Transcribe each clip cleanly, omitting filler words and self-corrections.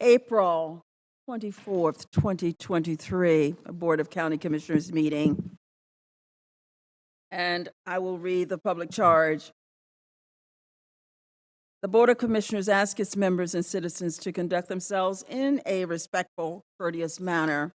April 24th, 2023, a Board of County Commissioners meeting. And I will read the public charge. The Board of Commissioners asks its members and citizens to conduct themselves in a respectful, courteous manner,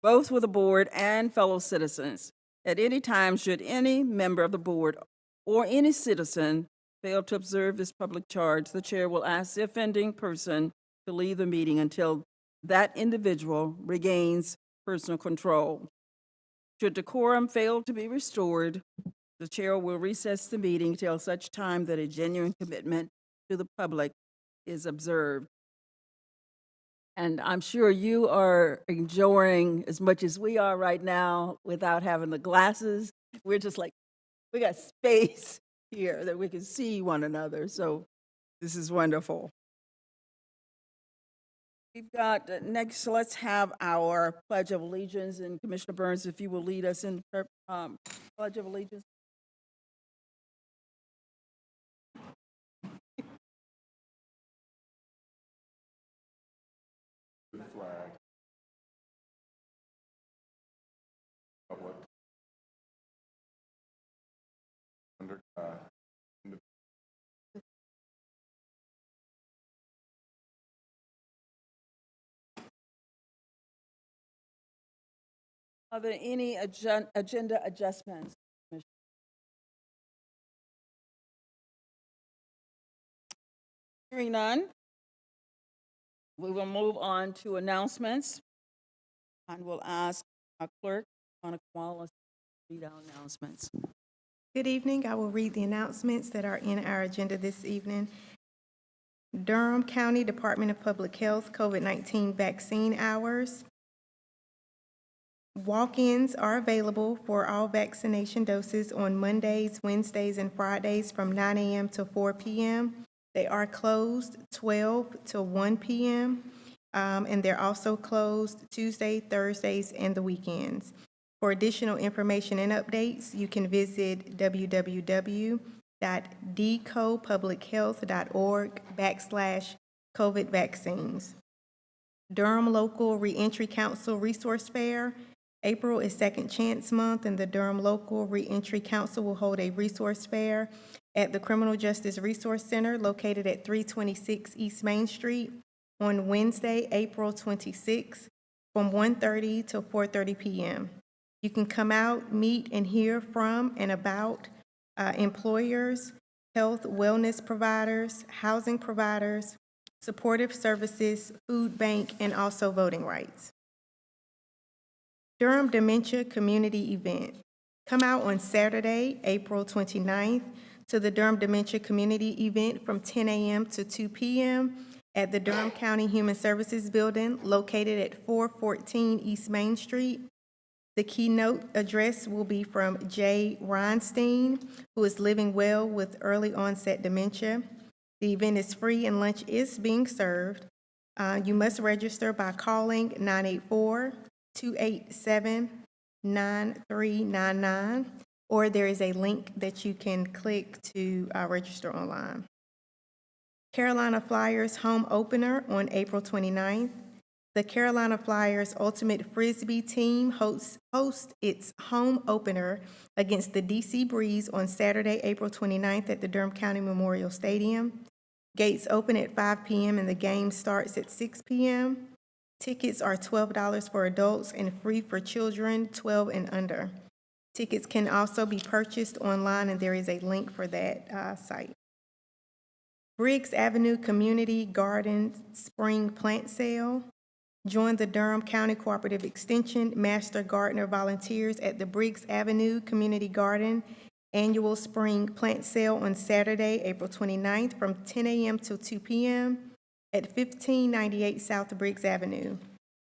both with the board and fellow citizens. At any time, should any member of the board or any citizen fail to observe this public charge, the chair will ask the offending person to leave the meeting until that individual regains personal control. Should decorum fail to be restored, the chair will recess the meeting till such time that a genuine commitment to the public is observed. And I'm sure you are enjoying as much as we are right now without having the glasses. We're just like, we got space here that we can see one another. So this is wonderful. We've got next, let's have our Pledge of Allegiance. And Commissioner Burns, if you will lead us in Pledge of Allegiance. The flag, public, under God, Are there any agenda adjustments? Hearing none, we will move on to announcements. And we'll ask our clerk, Monica Wallace, to read our announcements. Good evening. I will read the announcements that are in our agenda this evening. Durham County Department of Public Health COVID-19 vaccine hours. Walk-ins are available for all vaccination doses on Mondays, Wednesdays, and Fridays from 9 a.m. to 4 p.m. They are closed 12 to 1 p.m. And they're also closed Tuesday, Thursdays, and the weekends. For additional information and updates, you can visit www.decopublichealth.org/COVID vaccines. Durham Local Reentry Council Resource Fair. April is Second Chance Month, and the Durham Local Reentry Council will hold a resource fair at the Criminal Justice Resource Center located at 326 East Main Street on Wednesday, April 26, from 1:30 to 4:30 p.m. You can come out, meet, and hear from and about employers, health wellness providers, housing providers, supportive services, food bank, and also voting rights. Durham Dementia Community Event. Come out on Saturday, April 29th to the Durham Dementia Community Event from 10 a.m. to 2 p.m. at the Durham County Human Services Building located at 414 East Main Street. The keynote address will be from Jay Reinstein, who is living well with early onset dementia. The event is free and lunch is being served. You must register by calling 984-287-9399, or there is a link that you can click to register online. Carolina Flyers home opener on April 29th. The Carolina Flyers Ultimate Frisbee team hosts its home opener against the DC Breeze on Saturday, April 29th at the Durham County Memorial Stadium. Gates open at 5 p.m. and the game starts at 6 p.m. Tickets are $12 for adults and free for children 12 and under. Tickets can also be purchased online, and there is a link for that site. Briggs Avenue Community Garden Spring Plant Sale. Join the Durham County Cooperative Extension Master Gardener volunteers at the Briggs Avenue Community Garden Annual Spring Plant Sale on Saturday, April 29th from 10 a.m. till 2 p.m. at 1598 South Briggs Avenue.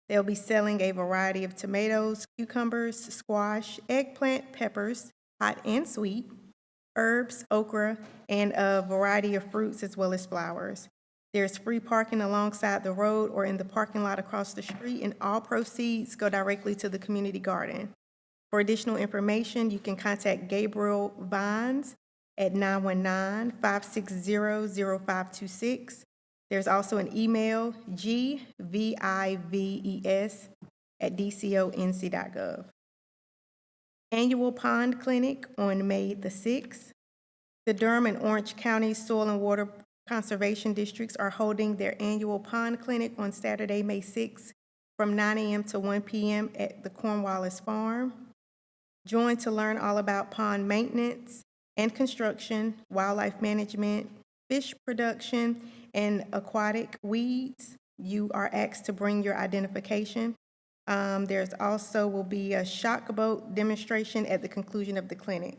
They'll be selling a variety of tomatoes, cucumbers, squash, eggplant, peppers, hot and sweet, herbs, okra, and a variety of fruits as well as flowers. There's free parking alongside the road or in the parking lot across the street, and all proceeds go directly to the community garden. For additional information, you can contact Gabriel Vines at 919-560-0526 There's also an email, gvives@dconc.gov. Annual pond clinic on May the 6th. The Durham and Orange County Soil and Water Conservation Districts are holding their annual pond clinic on Saturday, May 6th, from 9 a.m. to 1 p.m. at the Cornwallis Farm. Join to learn all about pond maintenance and construction, wildlife management, fish production, and aquatic weeds. You are asked to bring your identification. There's also will be a shock boat demonstration at the conclusion of the clinic.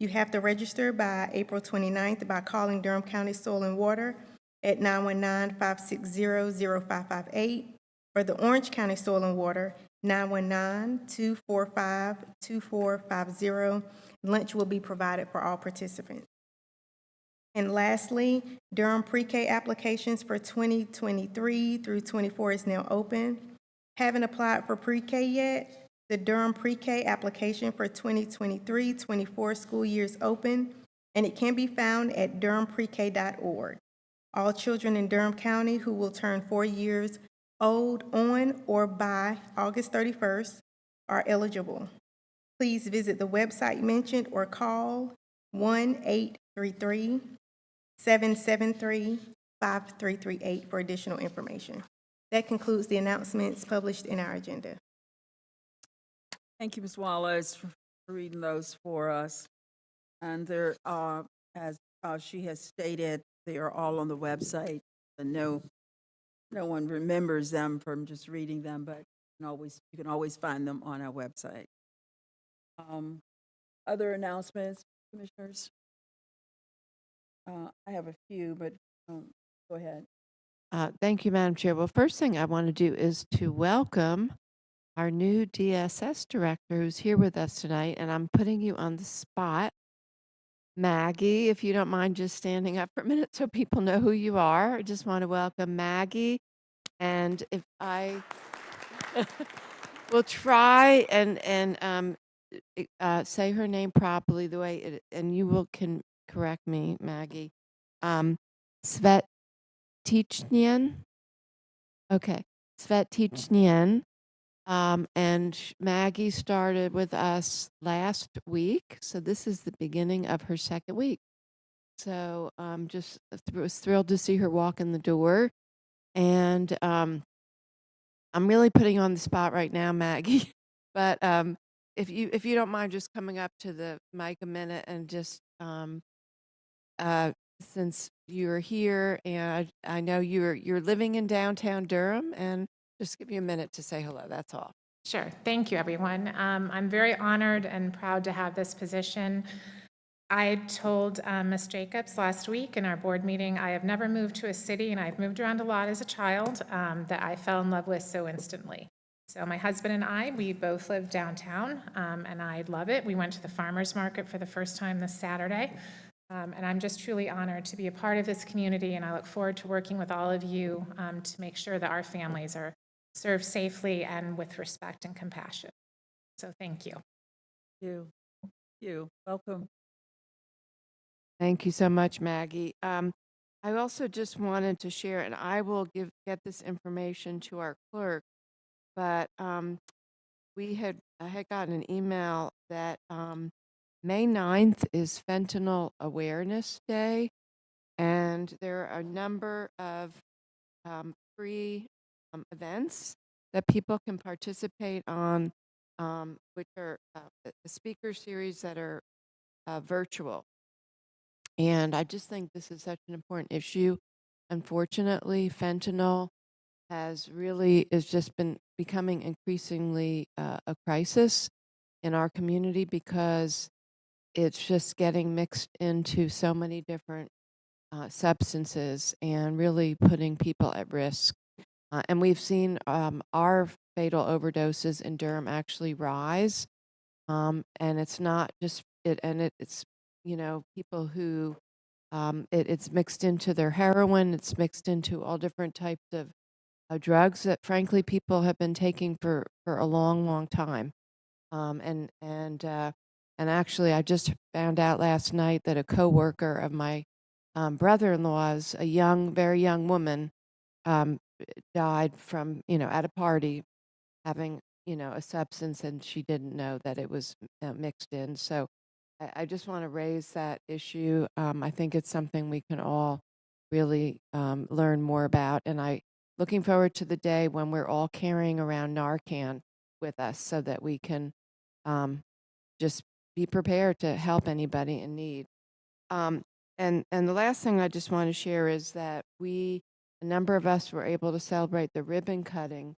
You have to register by April 29th by calling Durham County Soil and Water at 919-560-0558, or the Orange County Soil and Water, 919-245-2450. Lunch will be provided for all participants. And lastly, Durham Pre-K applications for 2023 through 24 is now open. Haven't applied for Pre-K yet? The Durham Pre-K application for 2023-24 school year is open, and it can be found at durhamprek.org. All children in Durham County who will turn 4 years old on or by August 31st are eligible. Please visit the website mentioned or call 1-833-773-5338 for additional information. That concludes the announcements published in our agenda. Thank you, Ms. Wallace, for reading those for us. And there are, as she has stated, they are all on the website. And no one remembers them from just reading them, but you can always find them on our website. Other announcements, commissioners? I have a few, but go ahead. Thank you, Madam Chair. Well, first thing I want to do is to welcome our new DSS director who's here with us tonight, and I'm putting you on the spot. Maggie, if you don't mind just standing up for a minute so people know who you are. I just want to welcome Maggie. And if I will try and say her name properly the way it, and you can correct me, Maggie. Svetichnian. Okay, Svetichnian. And Maggie started with us last week, so this is the beginning of her second week. So just was thrilled to see her walk in the door, and I'm really putting you on the spot right now, Maggie. But if you don't mind just coming up to the mic a minute and just since you're here, and I know you're living in downtown Durham, and just give you a minute to say hello. That's all. Sure. Thank you, everyone. I'm very honored and proud to have this position. I told Ms. Jacobs last week in our board meeting, I have never moved to a city, and I've moved around a lot as a child, that I fell in love with so instantly. So my husband and I, we both live downtown, and I love it. We went to the farmer's market for the first time this Saturday, and I'm just truly honored to be a part of this community, and I look forward to working with all of you to make sure that our families are served safely and with respect and compassion. So thank you. Thank you. Welcome. Thank you so much, Maggie. I also just wanted to share, and I will get this information to our clerk, but I had gotten an email that May 9th is Fentanyl Awareness Day, and there are a number of free events that people can participate on, which are a speaker series that are virtual. And I just think this is such an important issue. Unfortunately, fentanyl has just been becoming increasingly a crisis in our community because it's just getting mixed into so many different substances and really putting people at risk. And we've seen our fatal overdoses in Durham actually rise. And it's not just it's people who it's mixed into their heroin. It's mixed into all different types of drugs that, frankly, people have been taking for a long, long time. And actually, I just found out last night that a coworker of my brother-in-law's, a young, very young woman, um, died from, at a party having, a substance, and she didn't know that it was mixed in. So I just want to raise that issue. I think it's something we can all really learn more about. And looking forward to the day when we're all carrying around Narcan with us so that we can just be prepared to help anybody in need. Um, and the last thing I just want to share is that a number of us were able to celebrate the ribbon cutting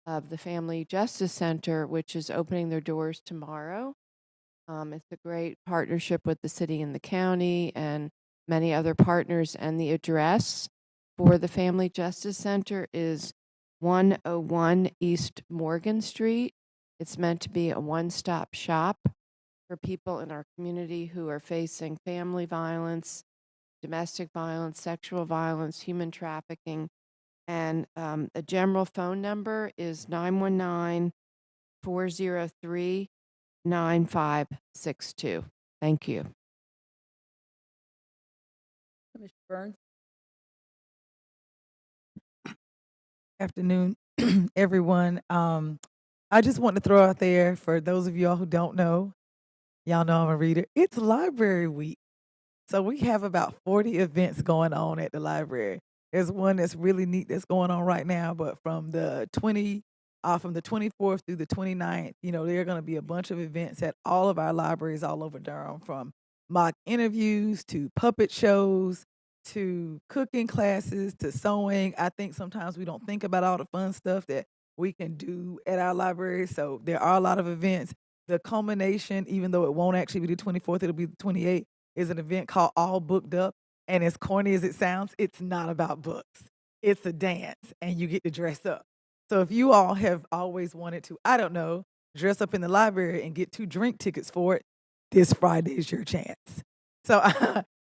of the Family Justice Center, which is opening their doors tomorrow. It's a great partnership with the city and the county and many other partners. And the address for the Family Justice Center is 101 East Morgan Street. It's meant to be a one-stop shop for people in our community who are facing family violence, domestic violence, sexual violence, human trafficking. And the general phone number is 919-403-9562. Thank you. Commissioner Burns? Afternoon, everyone. I just want to throw out there for those of y'all who don't know, y'all know I'm a reader. It's Library Week. So we have about 40 events going on at the library. There's one that's really neat that's going on right now, but from the 24th through the 29th, there are going to be a bunch of events at all of our libraries all over Durham, from mock interviews to puppet shows to cooking classes to sewing. I think sometimes we don't think about all the fun stuff that we can do at our library. So there are a lot of events. The culmination, even though it won't actually be the 24th, it'll be the 28th, is an event called All Booked Up. And as corny as it sounds, it's not about books. It's a dance, and you get to dress up. So if you all have always wanted to, I don't know, dress up in the library and get 2 drink tickets for it, this Friday is your chance. So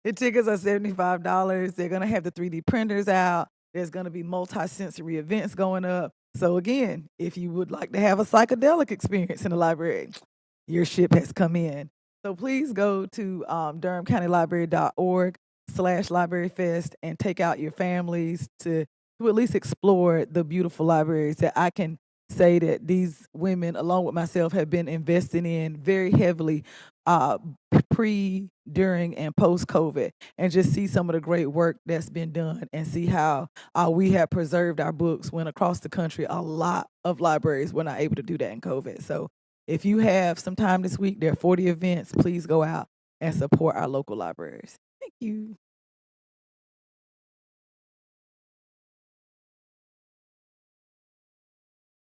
the tickets are $75. They're going to have the 3D printers out. There's going to be multi-sensory events going up. So again, if you would like to have a psychedelic experience in the library, your ship has come in. So please go to durhamcountylibrary.org/libraryfest and take out your families to at least explore the beautiful libraries that I can say that these women, along with myself, have been investing in very heavily pre, during, and post-COVID, and just see some of the great work that's been done and see how we have preserved our books when across the country a lot of libraries were not able to do that in COVID. So if you have some time this week, there are 40 events. Please go out and support our local libraries. Thank you.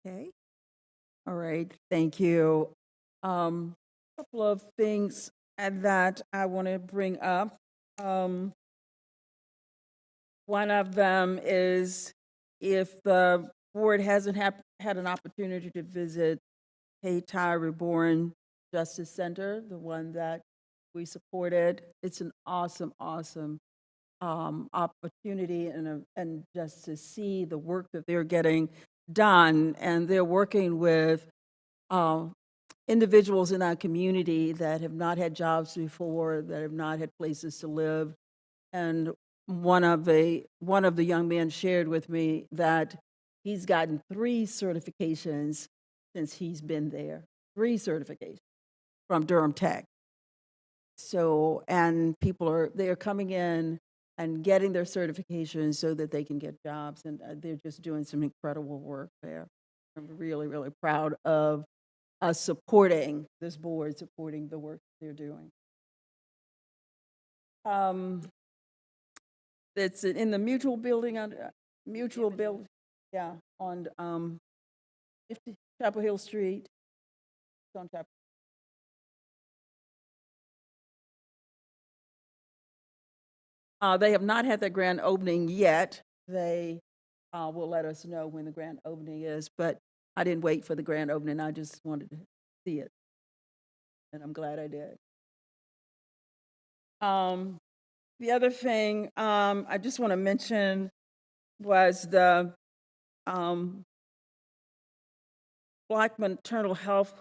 Okay. All right, thank you. Couple of things that I want to bring up. One of them is, if the board hasn't had an opportunity to visit Hayti Reborn Justice Center, the one that we supported, it's an awesome, awesome opportunity and just to see the work that they're getting done. And they're working with individuals in our community that have not had jobs before, that have not had places to live. And one of the young men shared with me that he's gotten 3 certifications since he's been there. 3 certifications from Durham Tech. So, and they're coming in and getting their certifications so that they can get jobs, and they're just doing some incredible work there. I'm really, really proud of us supporting this board, supporting the work they're doing. It's in the Mutual Building, yeah, on 50 Chapel Hill Street. It's on Chapel. They have not had their grand opening yet. They will let us know when the grand opening is, but I didn't wait for the grand opening. I just wanted to see it, and I'm glad I did. The other thing I just want to mention was the Black Maternal Health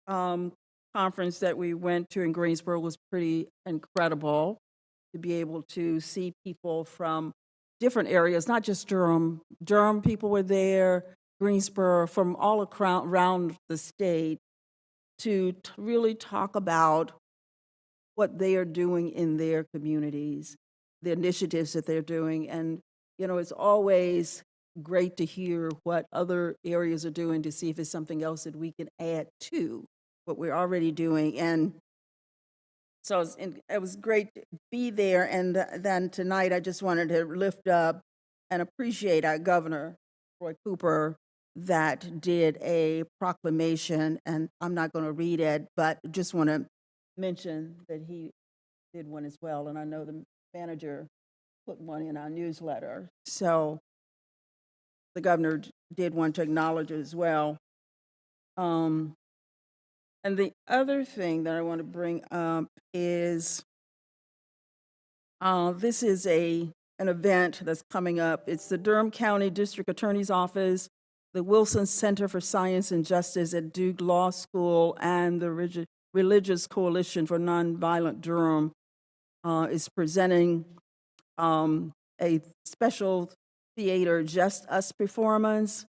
conference that we went to in Greensboro was pretty incredible. to be able to see people from different areas, not just Durham. Durham people were there, Greensboro, from all around the state to really talk about what they are doing in their communities, the initiatives that they're doing. And, you know, it's always great to hear what other areas are doing to see if it's something else that we can add to what we're already doing. And so it was great to be there. And then tonight, I just wanted to lift up and appreciate our governor, Roy Cooper, that did a proclamation. And I'm not going to read it, but just want to mention that he did one as well. And I know the manager put one in our newsletter. So the governor did want to acknowledge it as well. And the other thing that I want to bring up is this is an event that's coming up. It's the Durham County District Attorney's Office, the Wilson Center for Science and Justice at Duke Law School, and the Religious Coalition for Nonviolent Durham is presenting a special theater, Just Us performance.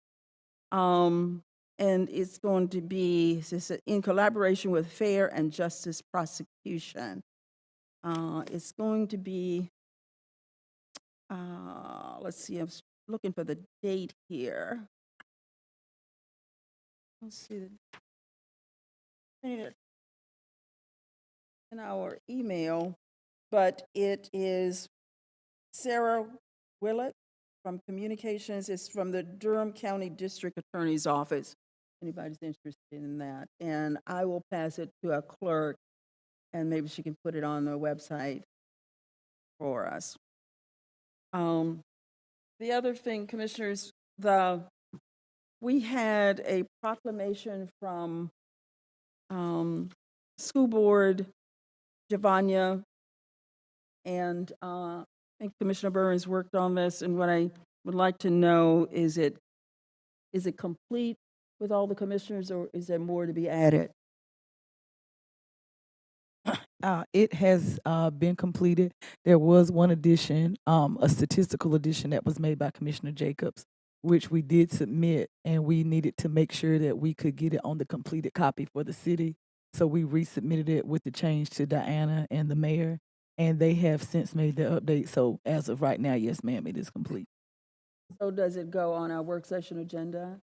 And it's going to be in collaboration with Fair and Justice Prosecution. It's going to be, let's see, I'm looking for the date here. Let's see, in our email, but it is Sarah Willett from Communications. It's from the Durham County District Attorney's Office. Anybody's interested in that. And I will pass it to our clerk, and maybe she can put it on the website for us. The other thing, Commissioners, we had a proclamation from School Board, Javanya, and I think Commissioner Burns worked on this, and what I would like to know is it complete with all the commissioners, or is there more to be added? It has been completed. There was one addition, a statistical addition that was made by Commissioner Jacobs, which we did submit, and we needed to make sure that we could get it on the completed copy for the city. So we resubmitted it with the change to Diana and the mayor, and they have since made the update. So as of right now, yes, ma'am, it is complete. So does it go on our work session agenda?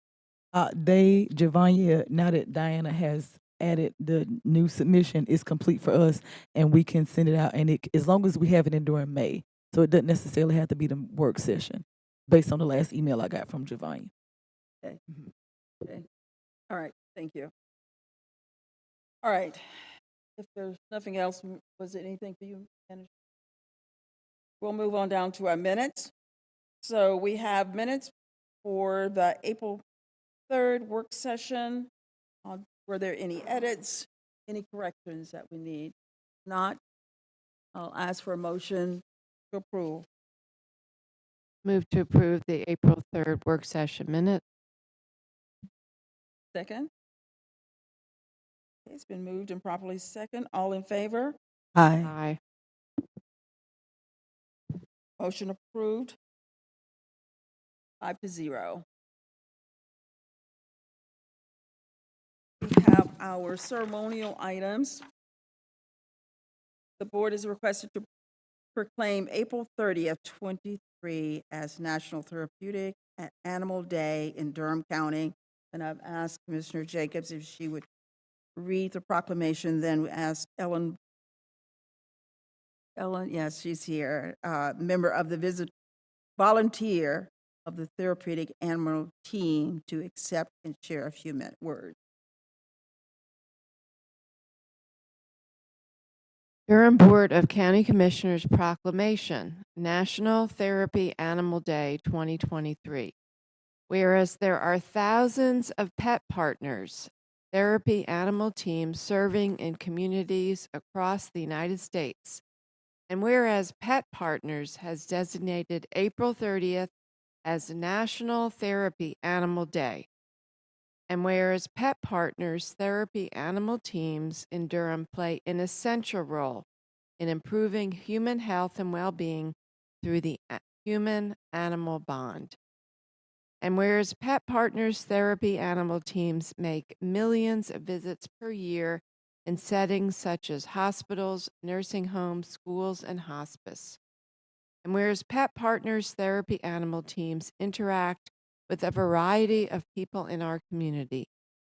Javanya, now that Diana has added the new submission, is complete for us, and we can send it out, and as long as we have it in during May. So it doesn't necessarily have to be the work session, based on the last email I got from Javanya. Okay. Okay. All right, thank you. All right, if there's nothing else, was it anything for you, Manager? We'll move on down to our minutes. So we have minutes for the April 3rd work session. Were there any edits, any corrections that we need? Not, I'll ask for a motion to approve. Move to approve the April 3rd work session minute. Second? Okay, it's been moved and properly second. All in favor? Aye. Aye. Motion approved. 5-0. We have our ceremonial items. The board is requested to proclaim April 30th, 23 as National Therapeutic Animal Day in Durham County. And I've asked Commissioner Jacobs if she would read the proclamation, then we ask Ellen, yes, she's here, member of the volunteer of the Therapeutic Animal Team, to accept and share a few words. Durham Board of County Commissioners Proclamation, National Therapy Animal Day 2023. Whereas there are thousands of pet partners, therapy animal teams serving in communities across the United States, and whereas Pet Partners has designated April 30th as National Therapy Animal Day, and whereas Pet Partners therapy animal teams in Durham play an essential role in improving human health and well-being through the human-animal bond. And whereas Pet Partners therapy animal teams make millions of visits per year in settings such as hospitals, nursing homes, schools, and hospice. And whereas Pet Partners therapy animal teams interact with a variety of people in our community,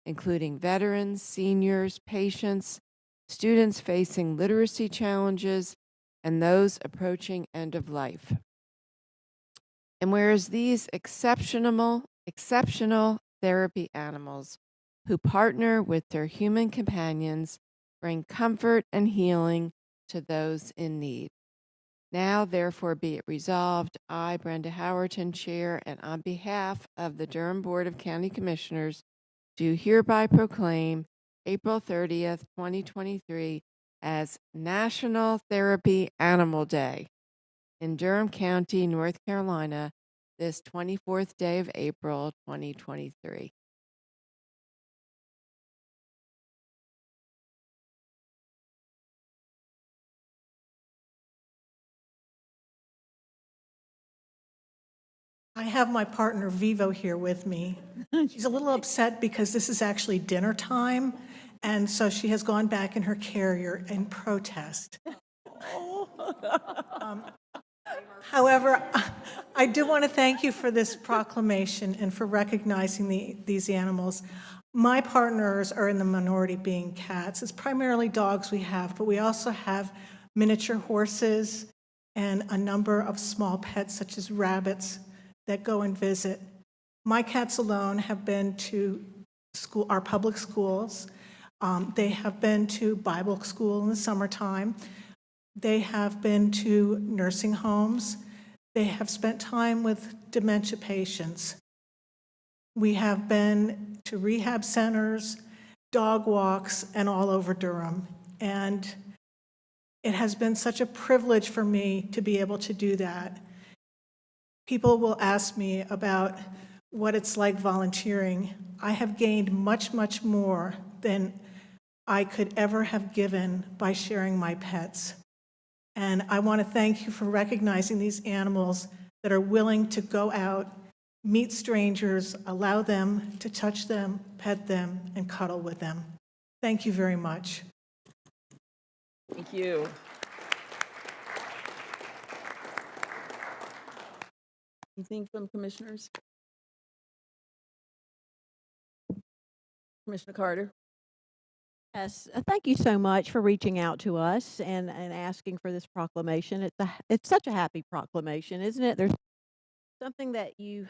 including veterans, seniors, patients, students facing literacy challenges, and those approaching end of life. And whereas these exceptional therapy animals who partner with their human companions bring comfort and healing to those in need. Now, therefore, be it resolved, I, Brenda Howerton, Chair, and on behalf of the Durham Board of County Commissioners, do hereby proclaim April 30th, 2023 as National Therapy Animal Day in Durham County, North Carolina, this 24th day of April, 2023. I have my partner Vivo here with me. She's a little upset because this is actually dinner time, and so she has gone back in her carrier in protest. However, I do want to thank you for this proclamation and for recognizing these animals. My partners are in the minority being cats. It's primarily dogs we have, but we also have miniature horses and a number of small pets such as rabbits that go and visit. My cats alone have been to school, our public schools. They have been to Bible school in the summertime. They have been to nursing homes. They have spent time with dementia patients. We have been to rehab centers, dog walks, and all over Durham. And it has been such a privilege for me to be able to do that. People will ask me about what it's like volunteering. I have gained much, much more than I could ever have given by sharing my pets. And I want to thank you for recognizing these animals that are willing to go out, meet strangers, allow them to touch them, pet them, and cuddle with them. Thank you very much. Thank you. Anything from commissioners? Commissioner Carter? Yes, thank you so much for reaching out to us and asking for this proclamation. It's such a happy proclamation, isn't it? There's something that you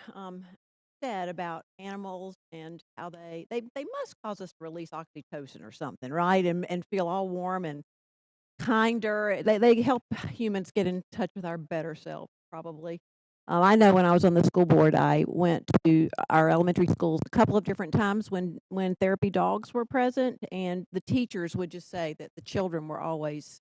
said about animals and how they must cause us to release oxytocin or something, right? And feel all warm and kinder. They help humans get in touch with our better self, probably. I know when I was on the school board, I went to our elementary schools a couple of different times when therapy dogs were present, and the teachers would just say that the children were always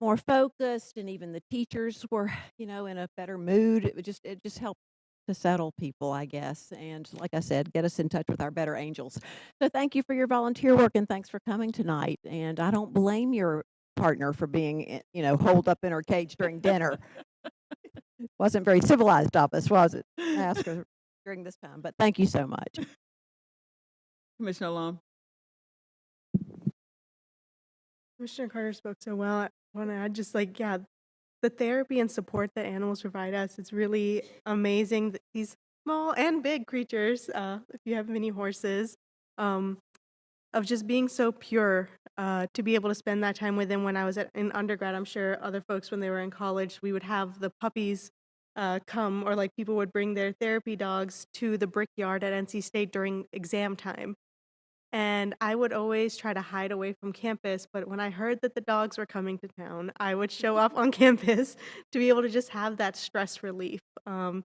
more focused, and even the teachers were, in a better mood. It just helped to settle people, I guess, and like I said, get us in touch with our better angels. So thank you for your volunteer work, and thanks for coming tonight. And I don't blame your partner for being, holed up in her cage during dinner. Wasn't very civilized of us, was it? I asked her during this time, but thank you so much. Commissioner Long? Commissioner Carter spoke so well. I want to add just the therapy and support that animals provide us is really amazing. These small and big creatures, if you have many horses, of just being so pure, to be able to spend that time with them. When I was in undergrad, I'm sure other folks when they were in college, we would have the puppies come, or like people would bring their therapy dogs to the brickyard at NC State during exam time. And I would always try to hide away from campus, but when I heard that the dogs were coming to town, I would show up on campus to be able to just have that stress relief. And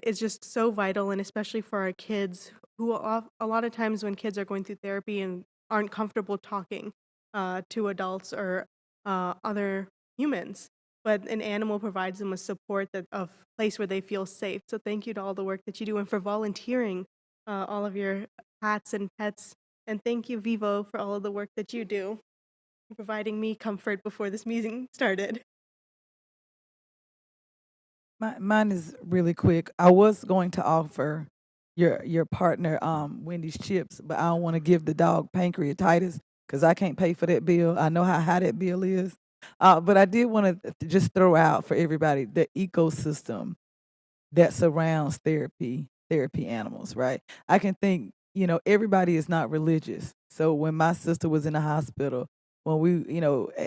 it's just so vital, and especially for our kids, who a lot of times when kids are going through therapy and aren't comfortable talking to adults or other humans, but an animal provides them a support of place where they feel safe. So thank you to all the work that you do, and for volunteering all of your cats and pets. And thank you, Vivo, for all of the work that you do. providing me comfort before this meeting started. Mine is really quick. I was going to offer your partner Wendy's chips, but I don't want to give the dog pancreatitis because I can't pay for that bill. I know how high that bill is. But I did want to just throw out for everybody the ecosystem that surrounds therapy animals, right? I can think, everybody is not religious. So when my sister was in the hospital, when we,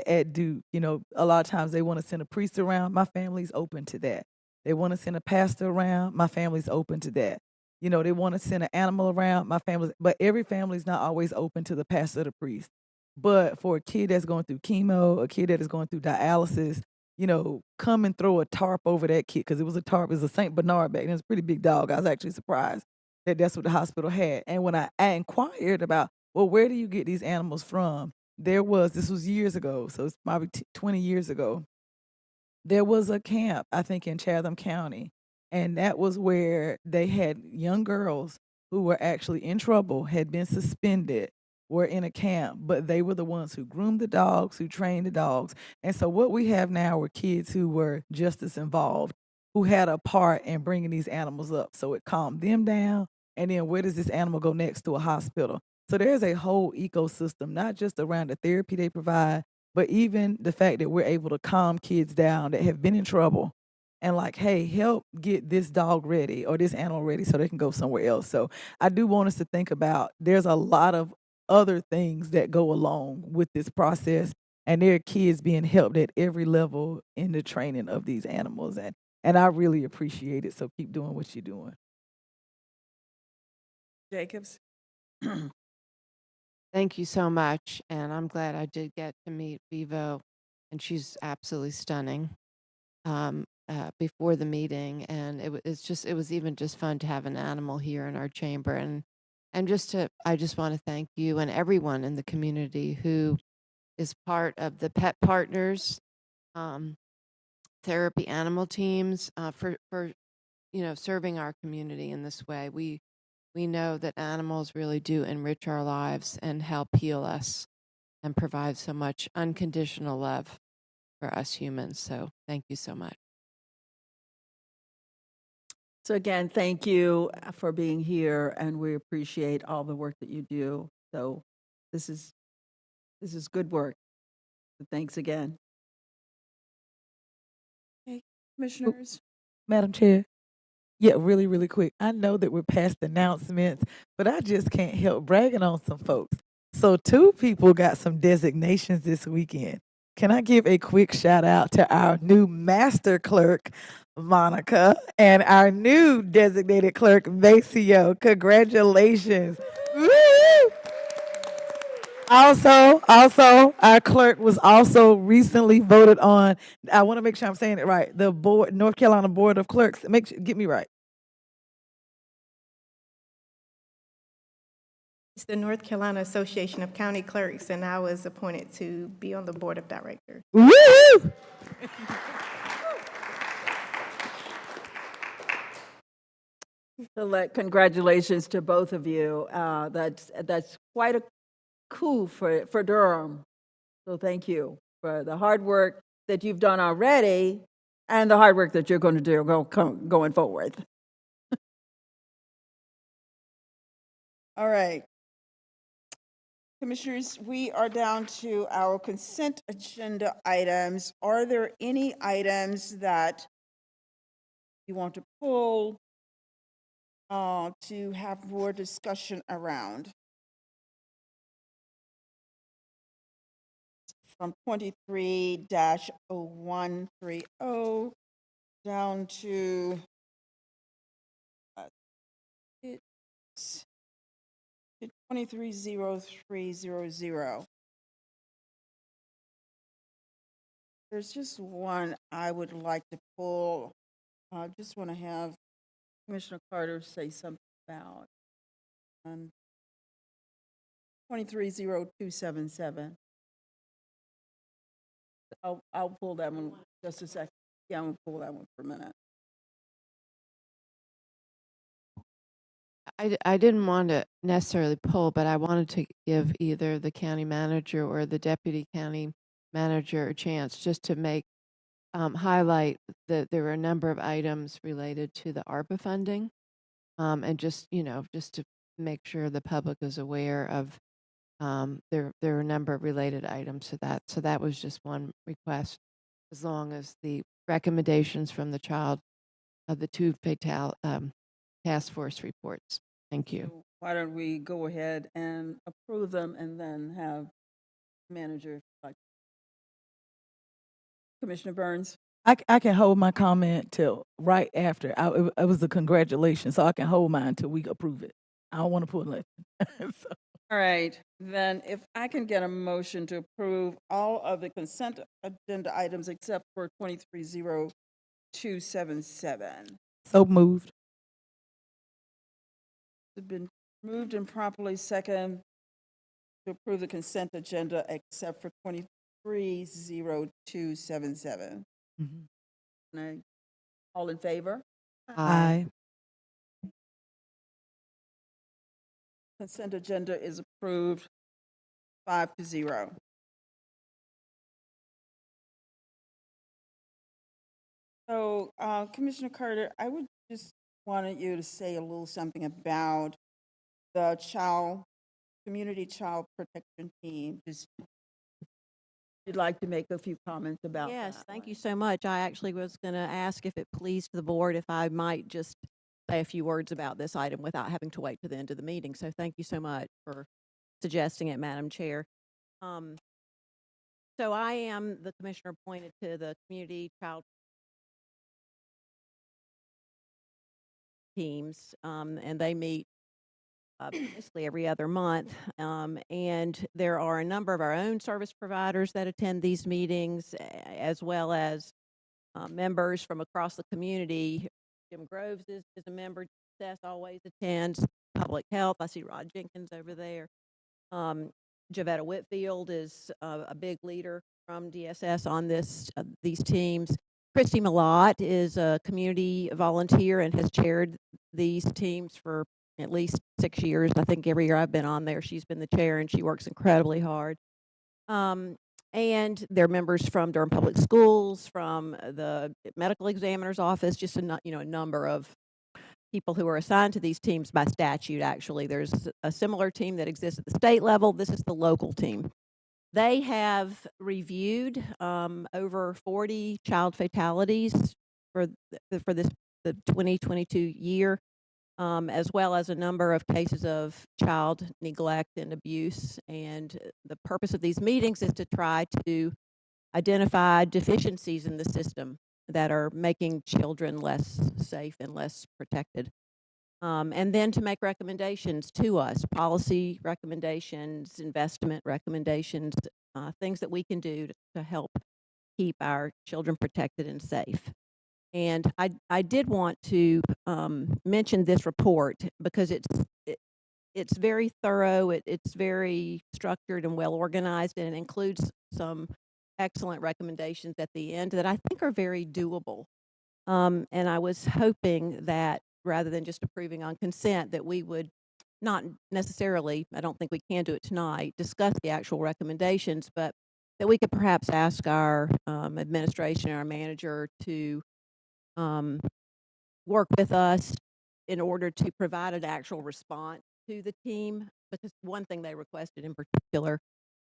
at Duke, a lot of times they want to send a priest around. My family's open to that. They want to send a pastor around. My family's open to that. They want to send an animal around. My family, but every family's not always open to the pastor or the priest. But for a kid that's going through chemo, a kid that is going through dialysis, come and throw a tarp over that kid because it was a tarp. It was a Saint Bernard back then. It was a pretty big dog. I was actually surprised that that's what the hospital had. And when I inquired about, well, where do you get these animals from? This was years ago, so it's probably 20 years ago. There was a camp, I think, in Chatham County, and that was where they had young girls who were actually in trouble, had been suspended, were in a camp, but they were the ones who groomed the dogs, who trained the dogs. And so what we have now are kids who were just as involved, who had a part in bringing these animals up. So it calmed them down. And then where does this animal go next? To a hospital. So there's a whole ecosystem, not just around the therapy they provide, but even the fact that we're able to calm kids down that have been in trouble and like, hey, help get this dog ready or this animal ready so they can go somewhere else. So I do want us to think about there's a lot of other things that go along with this process. And there are kids being helped at every level in the training of these animals. And I really appreciate it. So keep doing what you're doing. Jacobs? Thank you so much, and I'm glad I did get to meet Vivo, and she's absolutely stunning. Before the meeting, and it was even just fun to have an animal here in our chamber, and I just want to thank you and everyone in the community who is part of the Pet Partners um, therapy animal teams for serving our community in this way. We know that animals really do enrich our lives and help heal us and provide so much unconditional love for us humans. So thank you so much. So again, thank you for being here, and we appreciate all the work that you do. So this is good work. So thanks again. Okay, commissioners. Madam Chair. Yeah, really, really quick. I know that we're past announcements, but I just can't help bragging on some folks. So, two people got some designations this weekend. Can I give a quick shout out to our new master clerk, Monica, and our new designated clerk, Maceo? Congratulations. Woo! Also, our clerk was also recently voted on. I want to make sure I'm saying it right. The board, North Carolina Board of Clerks. Get me right. It's the North Carolina Association of County Clerks, and I was appointed to be on the board of directors. Woo! So congratulations to both of you. That's quite a coup for Durham. So thank you for the hard work that you've done already and the hard work that you're going to do going forward. All right. Commissioners, we are down to our consent agenda items. Are there any items that you want to pull to have more discussion around? From 23-0130 down to it's 230300. There's just one I would like to pull. I just want to have Commissioner Carter say something about 230277. I'll pull that one just a second. Yeah, I'm gonna pull that one for a minute. I didn't want to necessarily pull, but I wanted to give either the county manager or the deputy county manager a chance just to highlight that there were a number of items related to the ARPA funding, and just to make sure the public is aware of, there are a number of related items to that. So that was just one request, as long as the recommendations from the two task force reports. Thank you. So why don't we go ahead and approve them and then have manager, like, Commissioner Burns? I can hold my comment till right after. It was a congratulations, so I can hold mine till we approve it. I don't want to pull it. So, All right, then if I can get a motion to approve all of the consent agenda items except for 230277. so moved. It's been moved and properly second to approve the consent agenda except for 230277. Mhm. All in favor? Aye. Consent agenda is approved 5-0. So, Commissioner Carter, I would just wanted you to say a little something about the community child protection team. Just, you'd like to make a few comments about Yes, that. thank you so much. I actually was going to ask if it pleased the board if I might just say a few words about this item without having to wait to the end of the meeting. So thank you so much for suggesting it, Madam Chair. Um, so I am the commissioner appointed to the community child teams, and they meet basically every other month. And there are a number of our own service providers that attend these meetings, as well as members from across the community. Jim Groves is a member. Seth always attends. Public Health, I see Rod Jenkins over there. Javetta Whitfield is a big leader from DSS on these teams. Christy Malott is a community volunteer and has chaired these teams for at least 6 years. I think every year I've been on there, she's been the chair, and she works incredibly hard. And they're members from Durham Public Schools, from the medical examiner's office, just a number of people who are assigned to these teams by statute. Actually, there's a similar team that exists at the state level. This is the local team. They have reviewed over 40 child fatalities for the 2022 year, as well as a number of cases of child neglect and abuse. And the purpose of these meetings is to try to identify deficiencies in the system that are making children less safe and less protected. And then to make recommendations to us, policy recommendations, investment recommendations, things that we can do to help keep our children protected and safe. And I did want to mention this report because it's very thorough, it's very structured and well organized, and it includes some excellent recommendations at the end that I think are very doable. And I was hoping that rather than just approving on consent, that we would not necessarily, I don't think we can do it tonight, discuss the actual recommendations, but that we could perhaps ask our administration, our manager to work with us in order to provide an actual response to the team. Because one thing they requested in particular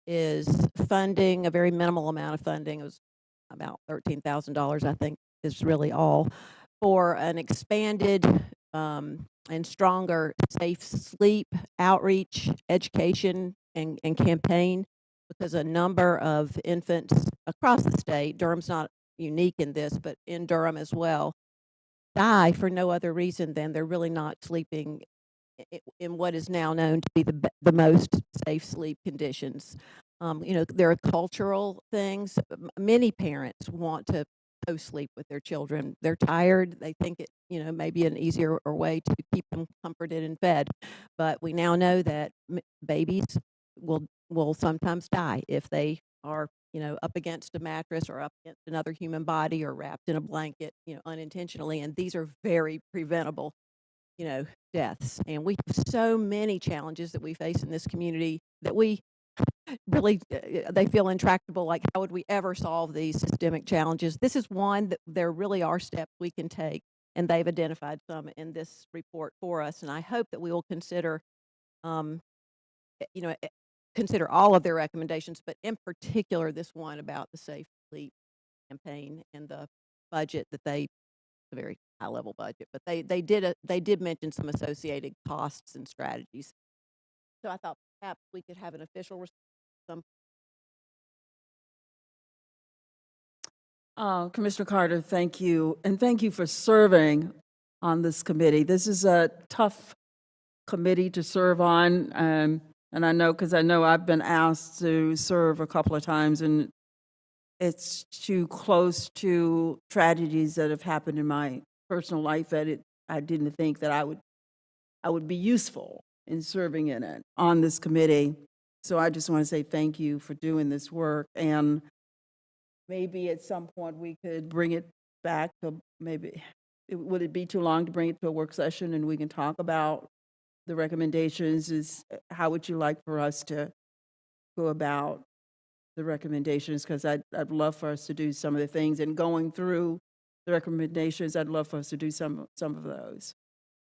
is funding, a very minimal amount of funding. It was about $13,000, I think, is really all, for an expanded and stronger safe sleep outreach, education, and campaign, because a number of infants across the state, Durham's not unique in this, but in Durham as well, die for no other reason than they're really not sleeping in what is now known to be the most safe sleep conditions. There are cultural things. Many parents want to co-sleep with their children. They're tired. They think it, may be an easier way to keep them comforted and fed. But we now know that babies will sometimes die if they are, up against a mattress or up against another human body or wrapped in a blanket, unintentionally. And these are very preventable, deaths. And we have so many challenges that we face in this community that we really, they feel intractable, like how would we ever solve these systemic challenges? This is one that there really are steps we can take, and they've identified some in this report for us. And I hope that we will consider, um, you know, consider all of their recommendations, but in particular this one about the Safe Sleep campaign and the budget that they, a very high level budget, but they did mention some associated costs and strategies. So I thought perhaps we could have an official some. Commissioner Carter, thank you. And thank you for serving on this committee. This is a tough committee to serve on. And I know, because I know I've been asked to serve a couple of times, and it's too close to tragedies that have happened in my personal life that I didn't think that I would be useful in serving in it on this committee. So I just want to say thank you for doing this work. And maybe at some point we could bring it back to would it be too long to bring it to a work session and we can talk about the recommendations? How would you like for us to go about the recommendations? Because I'd love for us to do some of the things, and going through the recommendations, I'd love for us to do some of those.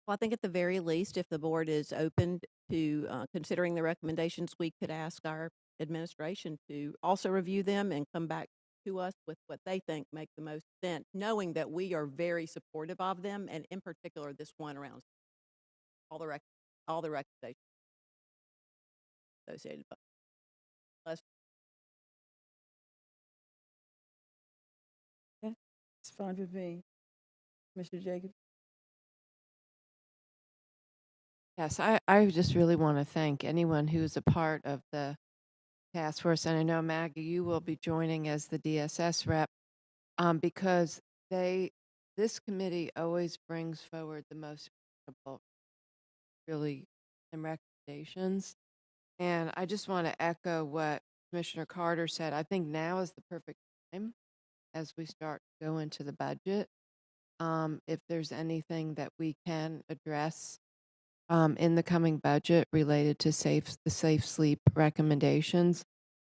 Well, I think at the very least, if the board is open to considering the recommendations, we could ask our administration to also review them and come back to us with what they think make the most sense, knowing that we are very supportive of them, and in particular, this one around all the recommendations associated. Plus, Okay, it's fine with me. Commissioner Jacobs? Yes, I just really want to thank anyone who's a part of the task force. And I know, Maggie, you will be joining as the DSS rep, because this committee always brings forward the most credible, really, and recommendations. And I just want to echo what Commissioner Carter said. I think now is the perfect time as we start to go into the budget. If there's anything that we can address in the coming budget related to the safe sleep recommendations.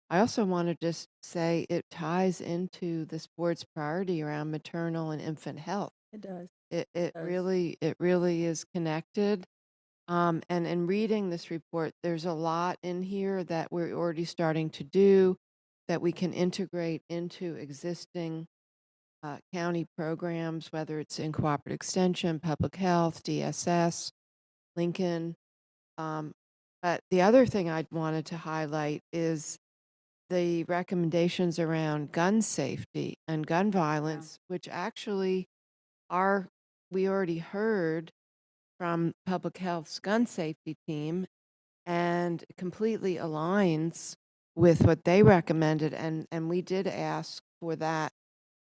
I also want to just say it ties into this board's priority around maternal and infant health. It does. It does. really is connected. And in reading this report, there's a lot in here that we're already starting to do that we can integrate into existing county programs, whether it's in cooperative extension, public health, DSS, Lincoln. But the other thing I wanted to highlight is the recommendations around gun safety and gun violence, which actually we already heard from public health's gun safety team, and completely aligns with what they recommended. And we did ask for that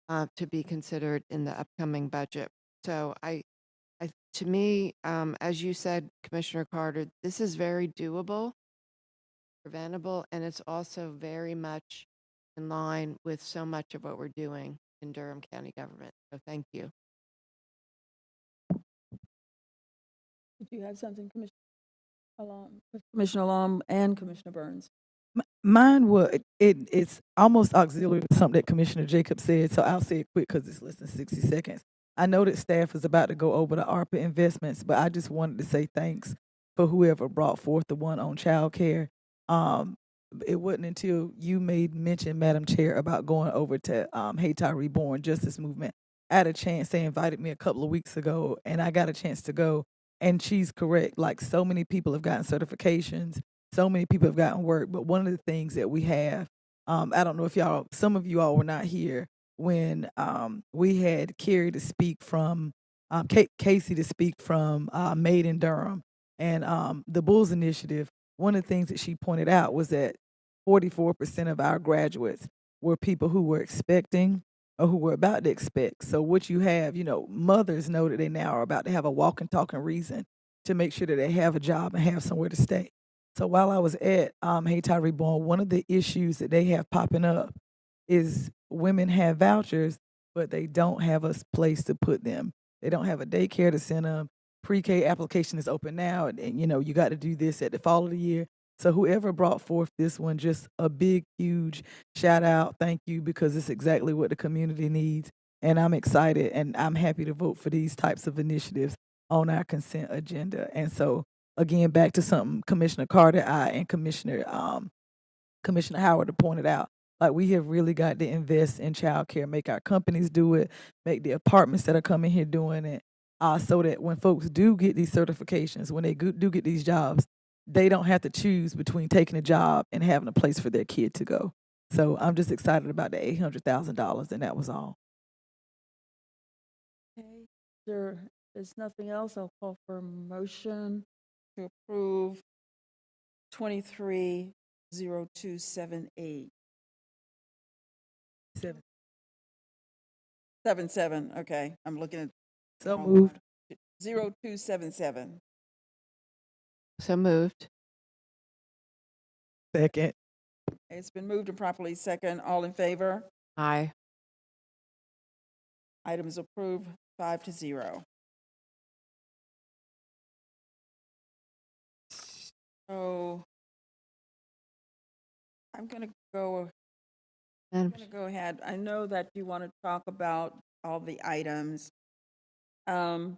to be considered in the upcoming budget. So to me, as you said, Commissioner Carter, this is very doable, preventable, and it's also very much in line with so much of what we're doing in Durham County government. So thank you. Did you have something, Commissioner Alum? Commissioner Alum and Commissioner Burns? Mine would, it's almost auxiliary to something that Commissioner Jacobs said, so I'll say it quick because it's less than 60 seconds. I know that staff is about to go over the ARPA investments, but I just wanted to say thanks for whoever brought forth the one on childcare. It wasn't until you made mention, Madam Chair, about going over to Hayti Reborn Justice Movement. I had a chance, they invited me a couple of weeks ago, and I got a chance to go, and she's correct. Like, so many people have gotten certifications, so many people have gotten work, but one of the things that we have, I don't know if some of you all were not here when we had Carrie to speak from, Casey to speak from Made in Durham and the Bulls Initiative. One of the things that she pointed out was that 44% of our graduates were people who were expecting or who were about to expect. So what you have, mothers know that they now are about to have a walking, talking reason to make sure that they have a job and have somewhere to stay. So while I was at Hayti Reborn, one of the issues that they have popping up is women have vouchers, but they don't have a place to put them. They don't have a daycare to send them. pre-K application is open now, and you know, you got to do this at the fall of the year. So whoever brought forth this one, just a big, huge shout out, thank you, because it's exactly what the community needs. And I'm excited and I'm happy to vote for these types of initiatives on our consent agenda. And so again, back to something Commissioner Carter, I, and Commissioner Howard pointed out. Like, we have really got to invest in childcare, make our companies do it, make the apartments that are coming here doing it, so that when folks do get these certifications, when they do get these jobs, they don't have to choose between taking a job and having a place for their kid to go. So I'm just excited about the $800,000, and that was all. Okay, there's nothing else. I'll call for a motion to approve 230278. Seven. 77, okay, I'm looking at. So wrong moved. one. 0277. So moved. Second. It's been moved and properly second. All in favor? Aye. Item is approved 5-0. So I'm going to go ahead. I know that you want to talk about all the items. But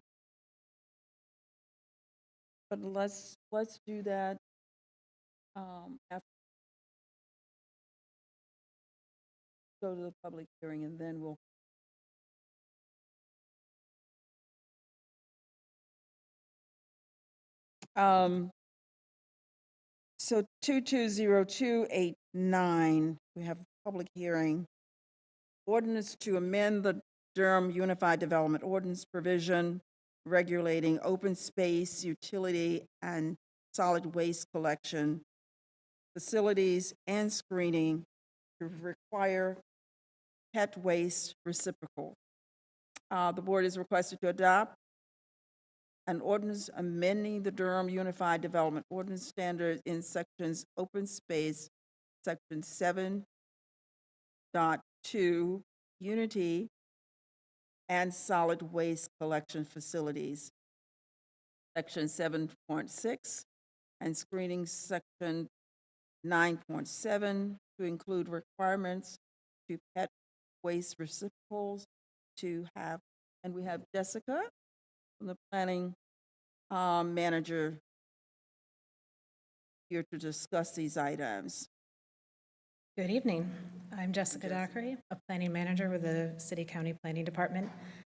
let's do that after go to the public hearing, and then we'll. So 220289, we have a public hearing. Ordinance to amend the Durham Unified Development Ordinance provision regulating open space, utility, and solid waste collection, facilities, and screening to require pet waste reciprocal. The board is requested to adopt an ordinance amending the Durham Unified Development Ordinance standards in sections open space, section 7.2, unity, and solid waste collection facilities, section 7.6, and screening, section 9.7, to include requirements to pet waste receptacles to have, and we have Jessica from the planning manager here to discuss these items. Good evening. I'm Jessica Dockery, a planning manager with the City County Planning Department.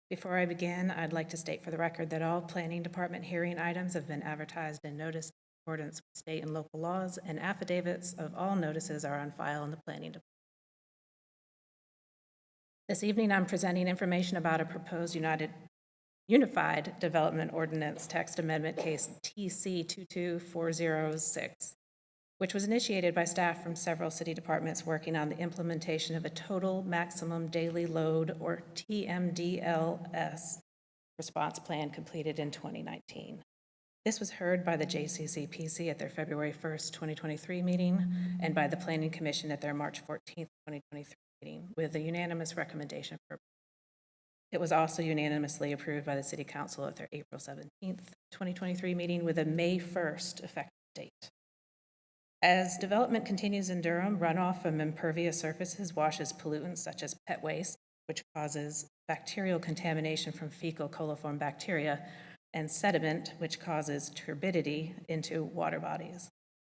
Before I begin, I'd like to state for the record that all planning department hearing items have been advertised and noticed in accordance with state and local laws, and affidavits of all notices are on file in the planning department. This evening, I'm presenting information about a proposed Unified Development Ordinance text amendment case TC 22406, which was initiated by staff from several city departments working on the implementation of a total maximum daily load, or TMDLS, response plan completed in 2019. This was heard by the JCCPC at their February 1st, 2023 meeting, and by the Planning Commission at their March 14th, 2023 meeting, with a unanimous recommendation for approval. It was also unanimously approved by the City Council at their April 17th, 2023 meeting, with a May 1st effective date. As development continues in Durham, runoff from impervious surfaces washes pollutants such as pet waste, which causes bacterial contamination from fecal coliform bacteria, and sediment, which causes turbidity, into water bodies.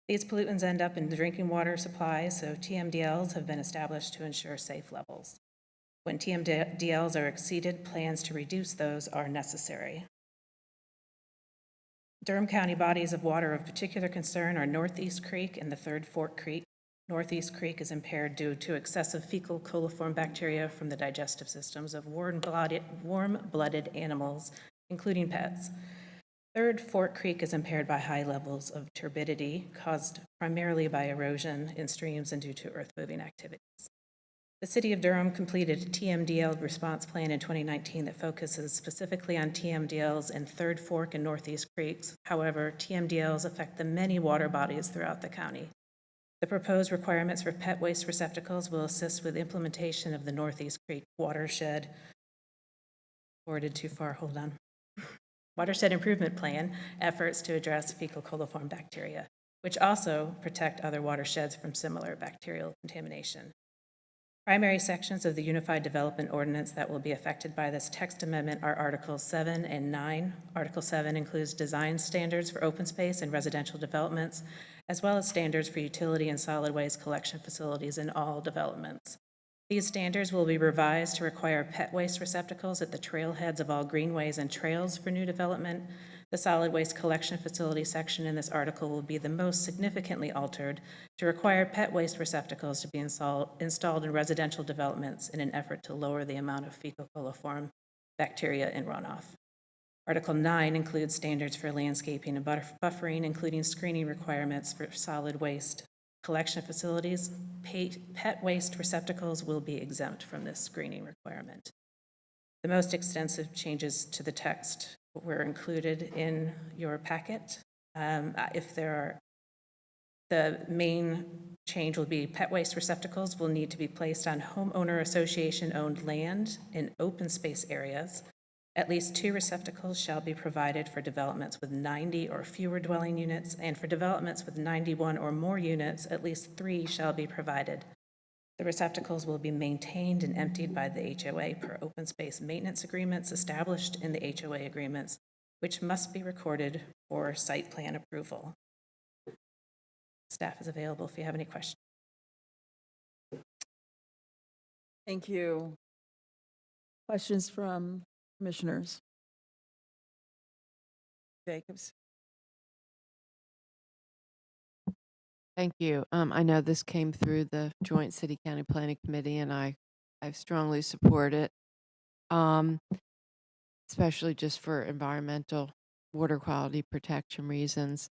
These pollutants end up in the drinking water supply, so TMDLs have been established to ensure safe levels. When TMDLs are exceeded, plans to reduce those are necessary. Durham County bodies of water of particular concern are Northeast Creek and the Third Fork Creek. Northeast Creek is impaired due to excessive fecal coliform bacteria from the digestive systems of warm-blooded animals, including pets. Third Fork Creek is impaired by high levels of turbidity caused primarily by erosion in streams and due to earth-moving activities. The City of Durham completed a TMDL response plan in 2019 that focuses specifically on TMDLs in Third Fork and Northeast Creeks. However, TMDLs affect the many water bodies throughout the county. The proposed requirements for pet waste receptacles will assist with implementation of the Northeast Creek watershed. Forwarded too far, hold on. watershed improvement plan efforts to address fecal coliform bacteria, which also protect other watersheds from similar bacterial contamination. Primary sections of the Unified Development Ordinance that will be affected by this text amendment are Articles 7 and 9. Article 7 includes design standards for open space and residential developments, as well as standards for utility and solid waste collection facilities in all developments. These standards will be revised to require pet waste receptacles at the trailheads of all greenways and trails for new development. The solid waste collection facility section in this article will be the most significantly altered to require pet waste receptacles to be installed in residential developments in an effort to lower the amount of fecal coliform bacteria in runoff. Article 9 includes standards for landscaping and buffering, including screening requirements for solid waste collection facilities. Pet waste receptacles will be exempt from this screening requirement. The most extensive changes to the text were included in your packet. The main change will be pet waste receptacles will need to be placed on homeowner association-owned land in open space areas. At least 2 receptacles shall be provided for developments with 90 or fewer dwelling units, and for developments with 91 or more units, at least 3 shall be provided. The receptacles will be maintained and emptied by the HOA per open space maintenance agreements established in the HOA agreements, which must be recorded for site plan approval. Staff is available if you have any questions. Thank you. Questions from commissioners? Jacobs? Thank you. I know this came through the Joint City County Planning Committee, and I strongly support it, especially just for environmental water quality protection reasons.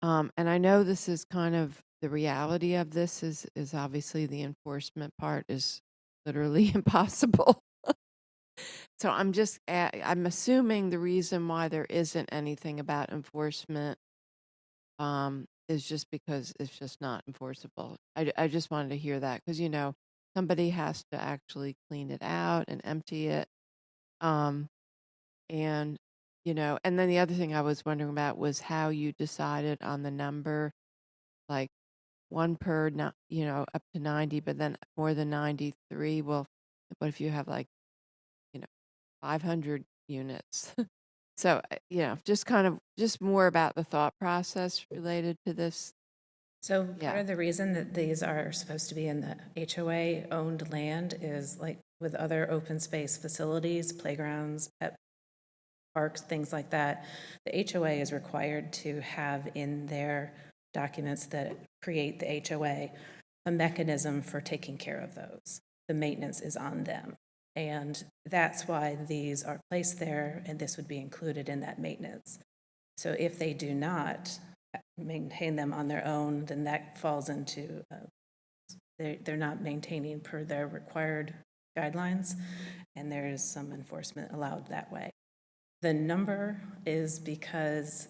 And I know this is kind of the reality of this is obviously the enforcement part is literally impossible. So I'm assuming the reason why there isn't anything about enforcement is just because it's just not enforceable. I just wanted to hear that because, somebody has to actually clean it out and empty it. And, and then the other thing I was wondering about was how you decided on the number, like 1 per, up to 90, but then more than 93. Well, what if you have 500 units? So, just more about the thought process related to this. So Yeah. part of the reason that these are supposed to be in the HOA-owned land is like with other open space facilities, playgrounds, pet parks, things like that, the HOA is required to have in their documents that create the HOA a mechanism for taking care of those. The maintenance is on them. And that's why these are placed there, and this would be included in that maintenance. So if they do not maintain them on their own, then that falls into, they're not maintaining per their required guidelines, and there is some enforcement allowed that way. The number is because,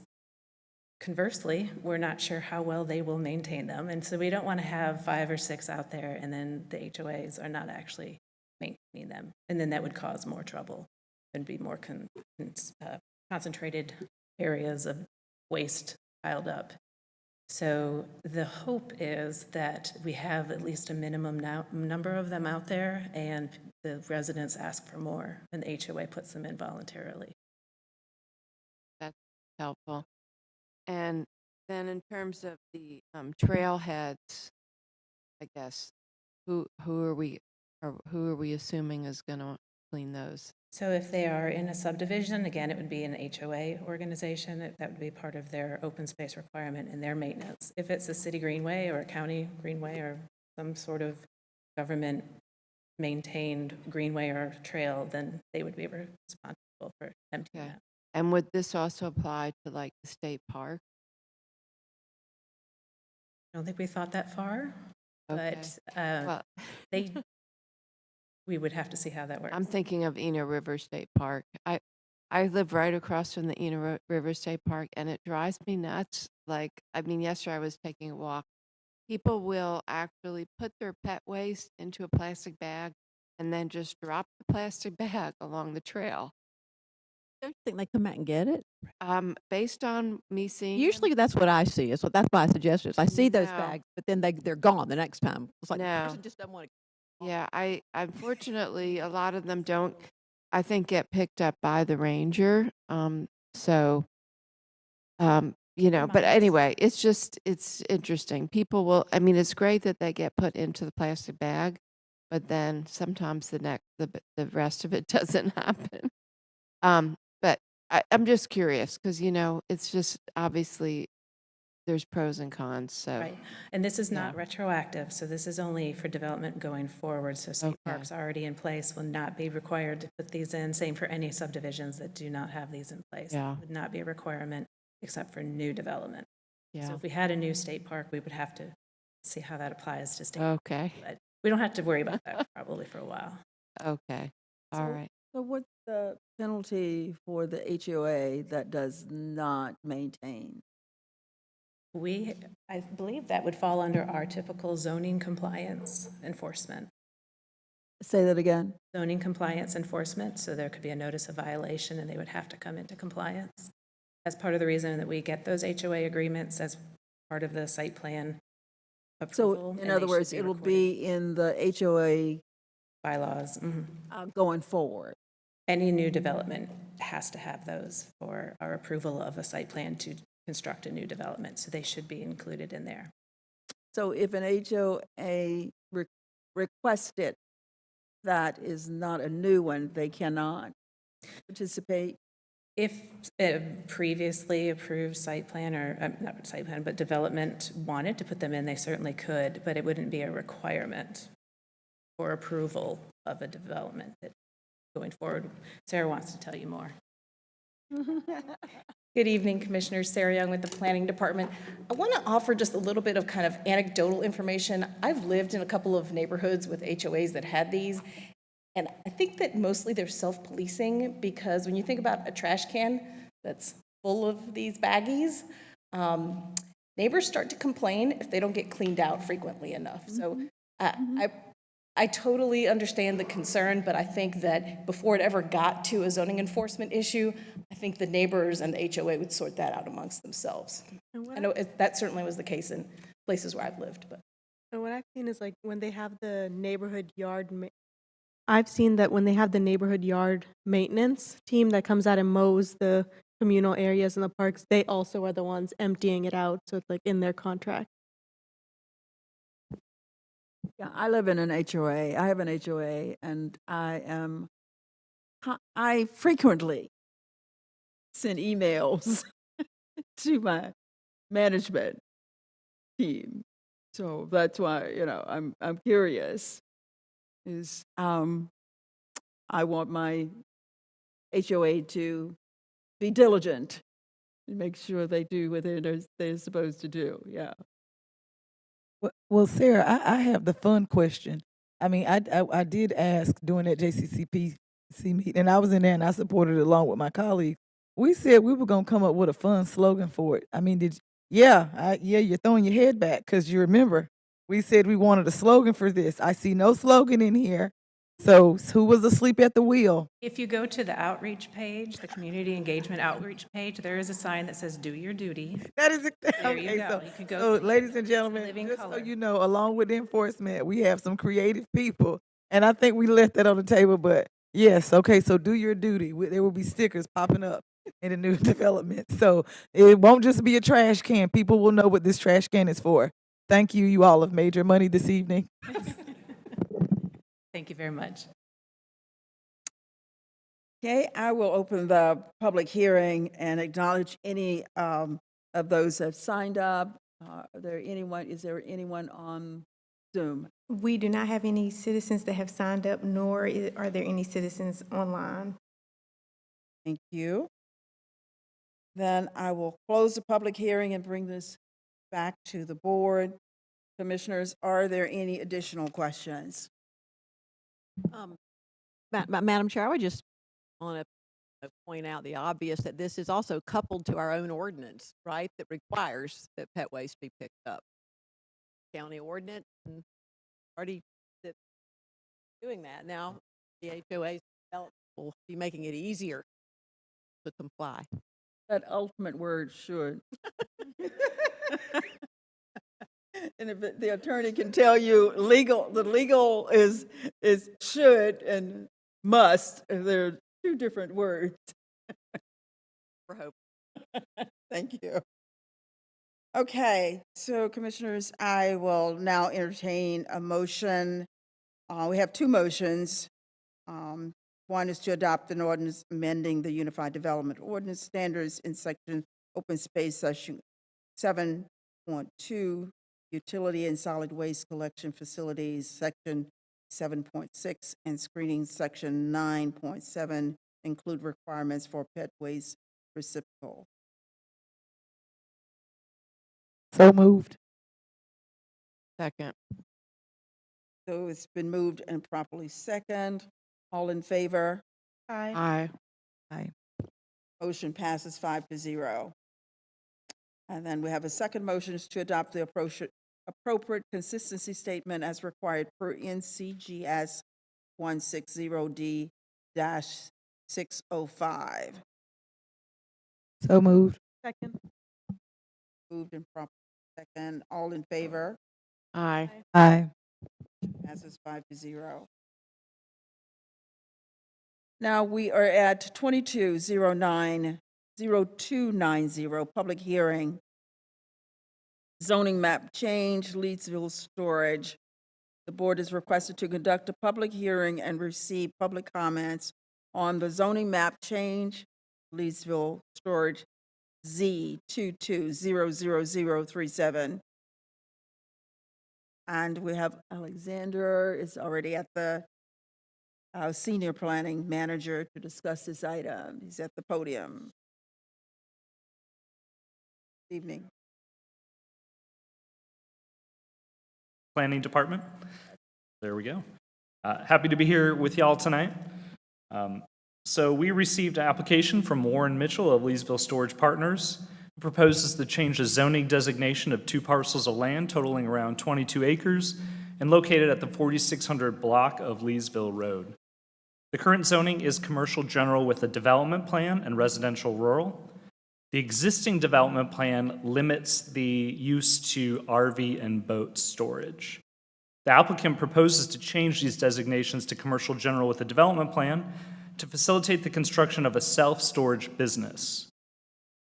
conversely, we're not sure how well they will maintain them, and so we don't want to have 5 or 6 out there, and then the HOAs are not actually maintaining them, and then that would cause more trouble and be more concentrated areas of waste piled up. So the hope is that we have at least a minimum number of them out there, and the residents ask for more, and the HOA puts them in voluntarily. That's helpful. And then in terms of the trailheads, I guess, who are we assuming is going to clean those? So if they are in a subdivision, again, it would be an HOA organization. That would be part of their open space requirement and their maintenance. If it's a city greenway or a county greenway or some sort of government maintained greenway or trail, then they would be responsible for emptying Okay. that. And would this also apply to the state park? I don't think we thought that far, Okay. but Well, we would have to see how that works. I'm thinking of Eno River State Park. I live right across from the Eno River State Park, and it drives me nuts. Yesterday I was taking a walk. People will actually put their pet waste into a plastic bag and then just drop the plastic bag along the trail. Don't you think they come out and get it? Based on me seeing them, Usually that's what I see. That's why I suggest it. I see those No. bags, but then they're gone the next time. It's like the No. person just doesn't want to. Yeah, I unfortunately a lot of them don't, I think, get picked up by the ranger. So but Nice. anyway, it's interesting. People will, I mean, it's great that they get put into the plastic bag, but then sometimes the rest of it doesn't happen. But I'm just curious because it's just obviously there's pros and cons. So Right, and this is not Yeah. retroactive, so this is only for development going forward. So state Okay. parks already in place will not be required to put these in. Same for any subdivisions that do not have these in place. Yeah. Would not be a requirement except for new development. So Yeah. if we had a new state park, we would have to see how that applies to state. Okay. But we don't have to worry about that probably for a while. Okay. All right. So what's the penalty for the HOA that does not maintain? I believe that would fall under our typical zoning compliance enforcement. Say that again? Zoning compliance enforcement, so there could be a notice of violation and they would have to come into compliance. That's part of the reason that we get those HOA agreements as part of the site plan approval. So and in they other should words, be it'll recorded. be in the HOA Bylaws. going forward. Any new development has to have those for our approval of a site plan to construct a new development, so they should be included in there. So if an HOA requested that is not a new one, they cannot participate? If a previously approved site plan, or not site plan, but development wanted to put them in, they certainly could, but it wouldn't be a requirement for approval of a development that going forward. Sarah wants to tell you more. Good evening, Commissioners. Sarah Young with the Planning Department. I want to offer just a little bit of kind of anecdotal information. I've lived in a couple of neighborhoods with HOAs that had these, and I think that mostly they're self-policing because when you think about a trash can that's full of these baggies, neighbors start to complain if they don't get cleaned out frequently enough. So I totally understand the concern, but I think that before it ever got to a zoning enforcement issue, I think the neighbors and the HOA would sort that out amongst themselves. I know that certainly was the case in places where I've lived, but. And what I've seen is like when they have the neighborhood yard, I've seen that when they have the neighborhood yard maintenance team that comes out and mows the communal areas in the parks, they also are the ones emptying it out. So it's like in their contract. Yeah, I live in an HOA. I have an HOA, and I frequently send emails to my management team. So that's why, I'm curious. I want my HOA to be diligent and make sure they do what they're supposed to do. Yeah. Well, Sarah, I have the fun question. I mean, I did ask during that JCCPC meeting, and I was in there and I supported it along with my colleagues. We said we were going to come up with a fun slogan for it. I mean, you're throwing your head back because you remember we said we wanted a slogan for this. I see no slogan in here. So who was asleep at the wheel? If you go to the outreach page, the community engagement outreach page, there is a sign that says "Do your duty." That is There you okay. go. So, You can go so see it. ladies and It's gentlemen, living just so color. you know, along with enforcement, we have some creative people, and I think we left that on the table. But yes, okay. So do your duty. There will be stickers popping up in the new development, so it won't just be a trash can. People will know what this trash can is for. Thank you. You all have made your money this evening. Thank you very much. Okay, I will open the public hearing and acknowledge any of those that have signed up. Is there anyone on Zoom? We do not have any citizens that have signed up, nor are there any citizens online. Thank you. Then I will close the public hearing and bring this back to the board. Commissioners, are there any additional questions? Madam Chair, I would just want to point out the obvious that this is also coupled to our own ordinance, right? That requires that pet waste be picked up. County ordinance and already doing that. Now, the HOA will be making it easier to comply. That ultimate word, should. And if the attorney can tell you the legal is should and must, they're two different words. For hope. Thank you. Okay, so commissioners, I will now entertain a motion. We have two motions. One is to adopt an ordinance amending the Unified Development Ordinance Standards in section Open Space section 7.2, Utility and Solid Waste Collection Facilities, section 7.6, and screening section 9.7 include requirements for pet waste receptacle. So moved. Second. So it's been moved and properly second. All in favor? Aye. Aye. Motion passes 5-0. And then we have a second motion is to adopt the appropriate consistency statement as required per NCGS 160D-605. So moved. Second. Moved and properly second. All in favor? Aye. Aye. Passes 5-0. Now we are at 2209-0290, public hearing. Zoning map change, Leedsville storage. The board is requested to conduct a public hearing and receive public comments on the zoning map change, Leedsville storage Z22000037. And we have Alexander is already at the senior planning manager to discuss this item. He's at the podium. Evening. Planning Department. There we go. Happy to be here with y'all tonight. So we received an application from Warren Mitchell of Leesville Storage Partners, who proposes to change the zoning designation of two parcels of land totaling around 22 acres and located at the 4600 block of Leesville Road. The current zoning is commercial general with a development plan and residential rural. The existing development plan limits the use to RV and boat storage. The applicant proposes to change these designations to commercial general with a development plan to facilitate the construction of a self-storage business.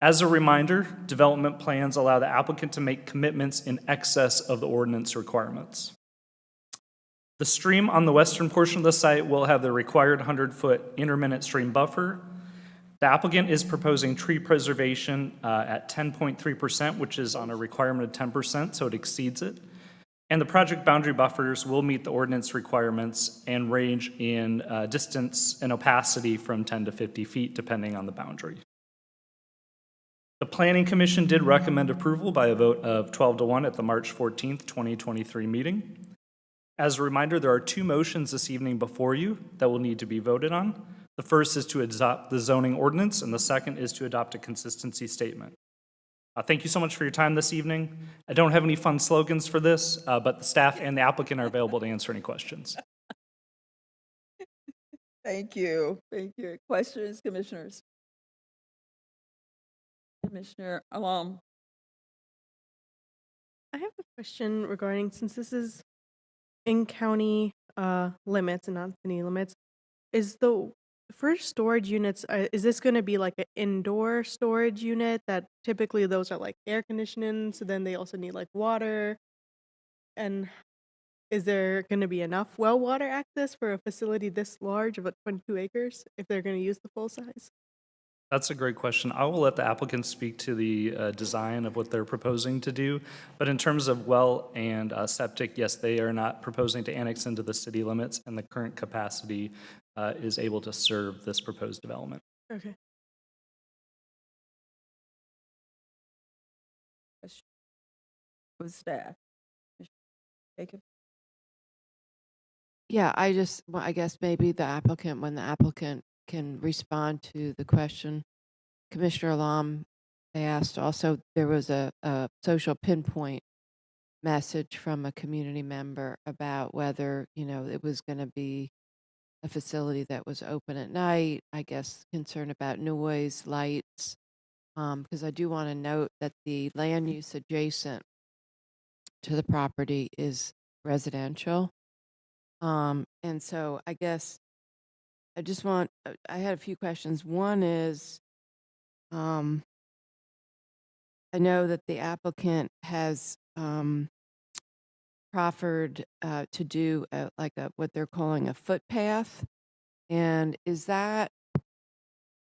As a reminder, development plans allow the applicant to make commitments in excess of the ordinance requirements. The stream on the western portion of the site will have the required 100-foot intermittent stream buffer. The applicant is proposing tree preservation at 10.3%, which is on a requirement of 10%, so it exceeds it. And the project boundary buffers will meet the ordinance requirements and range in distance and opacity from 10 to 50 feet, depending on the boundary. The Planning Commission did recommend approval by a vote of 12-1 at the March 14th, 2023 meeting. As a reminder, there are two motions this evening before you that will need to be voted on. The first is to adopt the zoning ordinance, and the second is to adopt a consistency statement. Thank you so much for your time this evening. I don't have any fun slogans for this, but the staff and the applicant are available to answer any questions. Thank you. Thank you. Questions, commissioners? Commissioner Alum. I have a question regarding, since this is in county limits and not city limits, is the first storage units, is this going to be like an indoor storage unit that typically those are like air conditioning, so then they also need like water? And is there going to be enough well water access for a facility this large of 22 acres if they're going to use the full size? That's a great question. I will let the applicant speak to the design of what they're proposing to do. But in terms of well and septic, yes, they are not proposing to annex into the city limits, and the current capacity is able to serve this proposed development. Okay. With staff. Jacob? Yeah, I guess maybe when the applicant can respond to the question. Commissioner Alam, they asked also, there was a social pinpoint message from a community member about whether, it was going to be a facility that was open at night, I guess concern about noise, lights, because I do want to note that the land use adjacent to the property is residential. And so I guess I had a few questions. One is, I know that the applicant has proffered to do what they're calling a footpath. And is that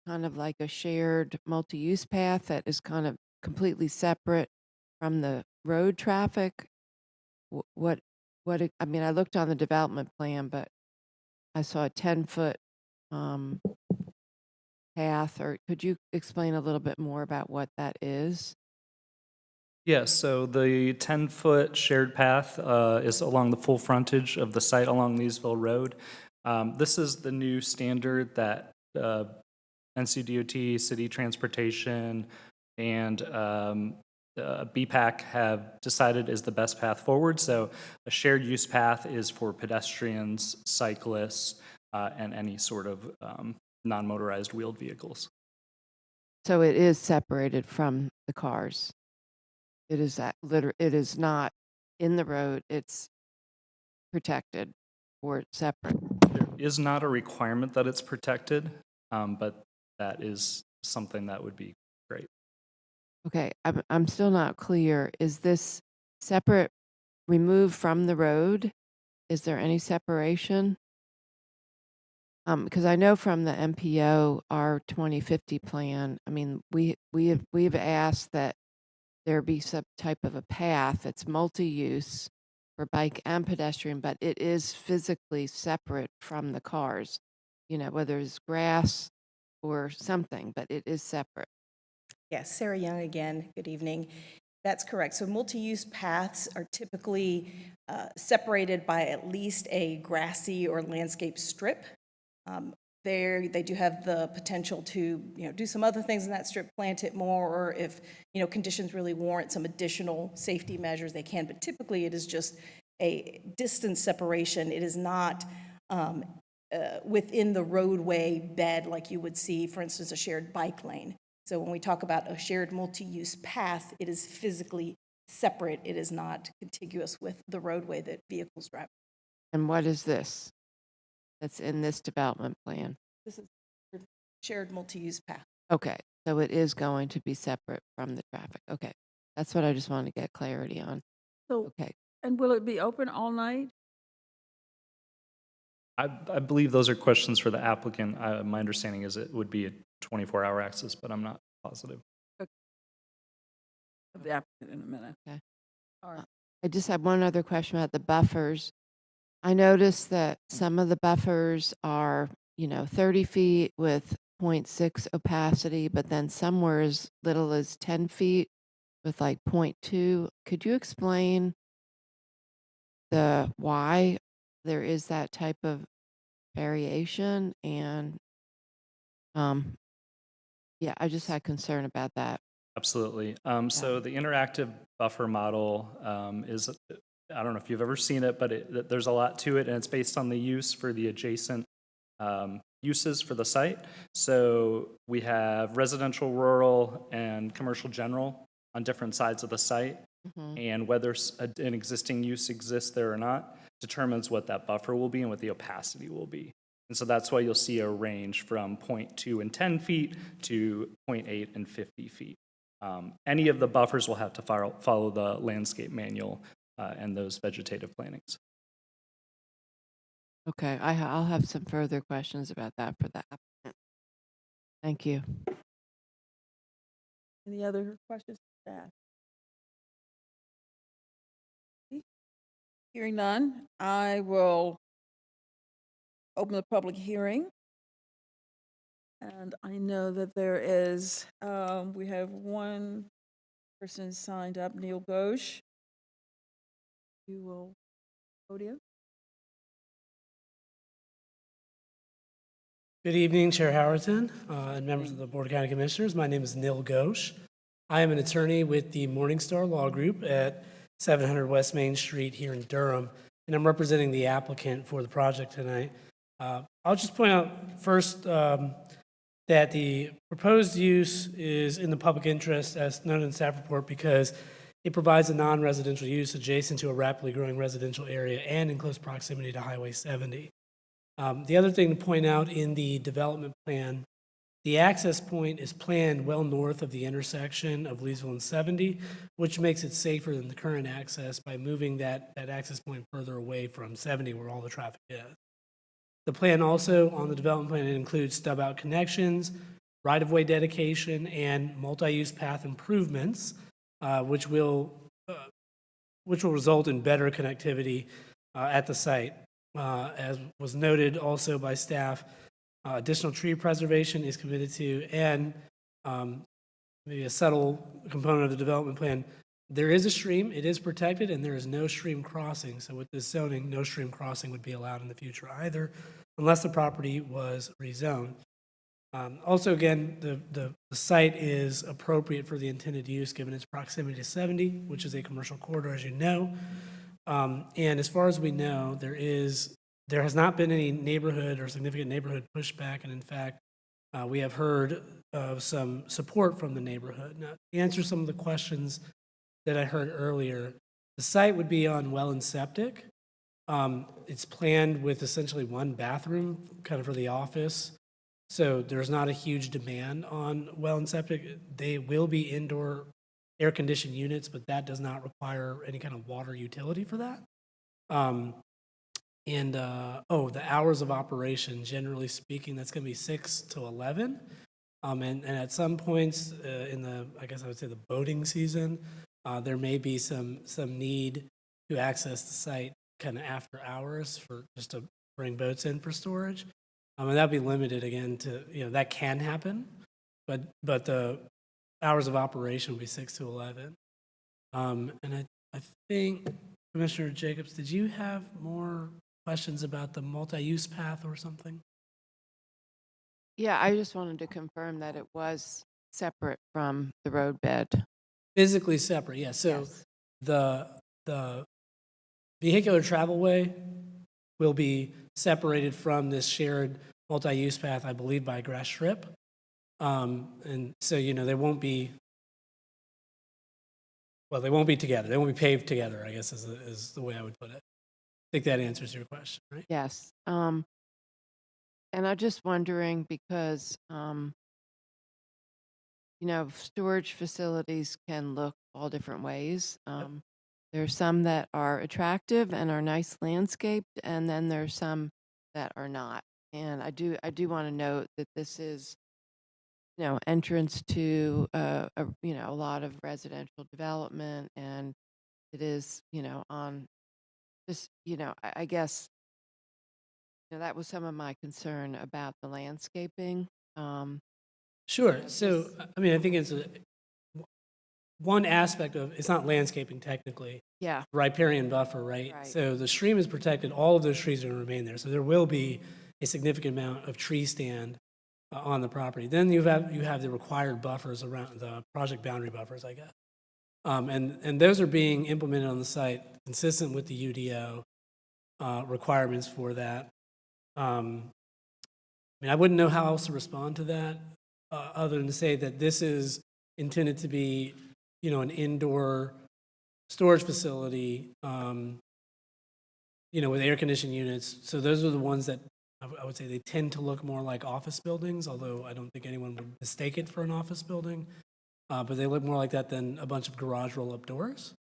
kind of like a shared multi-use path that is kind of completely separate from the road traffic? I mean, I looked on the development plan, but I saw a 10-foot path, or could you explain a little bit more about what that is? Yes, so the 10-foot shared path is along the full frontage of the site along Leesville Road. This is the new standard that NCDOT, City Transportation, and BPAC have decided is the best path forward. So a shared use path is for pedestrians, cyclists, and any sort of non-motorized wheeled vehicles. So it is separated from the cars. It is it is not in the road, it's protected or separate. There is not a requirement that it's protected, but that is something that would be great. Okay, I'm still not clear. Is this separate, removed from the road? Is there any separation? Because I know from the MPO, our 2050 plan, I mean, we've asked that there be some type of a path that's multi-use for bike and pedestrian, but it is physically separate from the cars, whether it's grass or something, but it is separate. Yes, Sarah Young again. Good evening. That's correct. So multi-use paths are typically separated by at least a grassy or landscape strip. They do have the potential to, do some other things in that strip, plant it more, or if, conditions really warrant some additional safety measures, they can. But typically, it is just a distance separation. It is not within the roadway bed like you would see, for instance, a shared bike lane. So when we talk about a shared multi-use path, it is physically separate. It is not contiguous with the roadway that vehicles drive. And what is this that's in this development plan? This is shared multi-use path. Okay, so it is going to be separate from the traffic. Okay, that's what I just wanted to get clarity on. So, Okay, and will it be open all night? I believe those are questions for the applicant. My understanding is it would be a 24-hour access, but I'm not positive. Of the applicant in a minute. Okay. All right. I just have one other question about the buffers. I noticed that some of the buffers are, 30 feet with 0.6 opacity, but then some were as little as 10 feet with like 0.2. Could you explain why there is that type of variation? And yeah, I just had concern about that. Absolutely. So the interactive buffer model is, I don't know if you've ever seen it, but there's a lot to it, and it's based on the use for the adjacent uses for the site. So we have residential, rural, and commercial general on different sides of the site, and whether an existing use exists there or not determines what that buffer will be and what the opacity will be. And so that's why you'll see a range from 0.2 and 10 feet to 0.8 and 50 feet. Any of the buffers will have to follow the landscape manual and those vegetative plantings. Okay, I'll have some further questions about that for the applicant. Thank you. Any other questions for staff? Hearing none, I will open the public hearing. And I know that there is, we have one person signed up, Neil Ghosh. You will, podium. Good evening, Chair Howerton and members of the Board of County Commissioners. My name is Neil Ghosh. I am an attorney with the Morningstar Law Group at 700 West Main Street here in Durham, and I'm representing the applicant for the project tonight. I'll just point out first that the proposed use is in the public interest, as noted in the staff report, because it provides a non-residential use adjacent to a rapidly growing residential area and in close proximity to Highway 70. The other thing to point out in the development plan, the access point is planned well north of the intersection of Leesville and 70, which makes it safer than the current access by moving that access point further away from 70 where all the traffic is. The plan also, on the development plan, it includes stub-out connections, right-of-way dedication, and multi-use path improvements, which will result in better connectivity at the site. As was noted also by staff, additional tree preservation is committed to, and maybe a subtle component of the development plan, there is a stream, it is protected, and there is no stream crossing. So with this zoning, no stream crossing would be allowed in the future either, unless the property was rezoned. Also, again, the site is appropriate for the intended use given its proximity to 70, which is a commercial corridor, as you know. And as far as we know, there has not been any neighborhood or significant neighborhood pushback, and in fact, we have heard of some support from the neighborhood. Now, to answer some of the questions that I heard earlier, the site would be on well and septic. It's planned with essentially one bathroom, kind of for the office. So there's not a huge demand on well and septic. They will be indoor air-conditioned units, but that does not require any kind of water utility for that. The hours of operation, generally speaking, that's going to be 6 to 11. And at some points in the, I guess I would say the boating season, there may be some need to access the site kind of after hours for just to bring boats in for storage. And that'd be limited again to, that can happen, but the hours of operation will be 6 to 11. And I think, Commissioner Jacobs, did you have more questions about the multi-use path or something? Yeah, I just wanted to confirm that it was separate from the roadbed. Physically separate, yeah. So Yes. the vehicular travelway will be separated from this shared multi-use path, I believe, by a grass strip. And so, they won't be together. They won't be paved together, I guess is the way I would put it. I think that answers your question, right? Yes. And I'm just wondering because, storage facilities can look all different ways. There's some that are attractive and are nice landscaped, and then there's some that are not. And I do want to note that this is, entrance to a lot of residential development, and it is, on just, I guess, that was some of my concern about the landscaping. Sure. So, I think it's one aspect of, it's not landscaping technically, Yeah. riparian buffer, right? Right. So the stream is protected, all of those trees are going to remain there. So there will be a significant amount of tree stand on the property. Then you have the required buffers around the project boundary buffers, I guess. And those are being implemented on the site consistent with the UDO requirements for that. I wouldn't know how else to respond to that other than to say that this is intended to be, an indoor storage facility, with air-conditioned units. So those are the ones that I would say they tend to look more like office buildings, although I don't think anyone would mistake it for an office building. But they look more like that than a bunch of garage roll-up doors.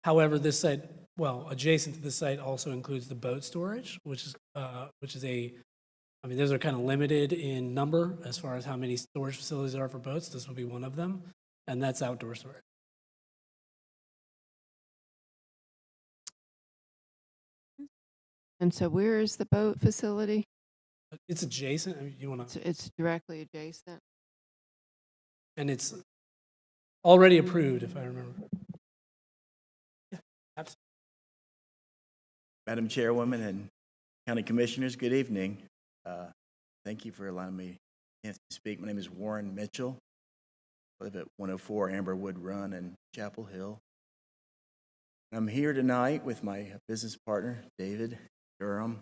However, this site, adjacent to the site also includes the boat storage, which is those are kind of limited in number as far as how many storage facilities there are for boats. This will be one of them, and that's outdoor storage. And so where is the boat facility? It's adjacent. You want to, It's directly adjacent. and it's already approved, if I remember. Yeah, absolutely. Madam Chairwoman and County Commissioners, good evening. Thank you for allowing me a chance to speak. My name is Warren Mitchell. I live at 104 Amberwood Run in Chapel Hill. I'm here tonight with my business partner, David Durham.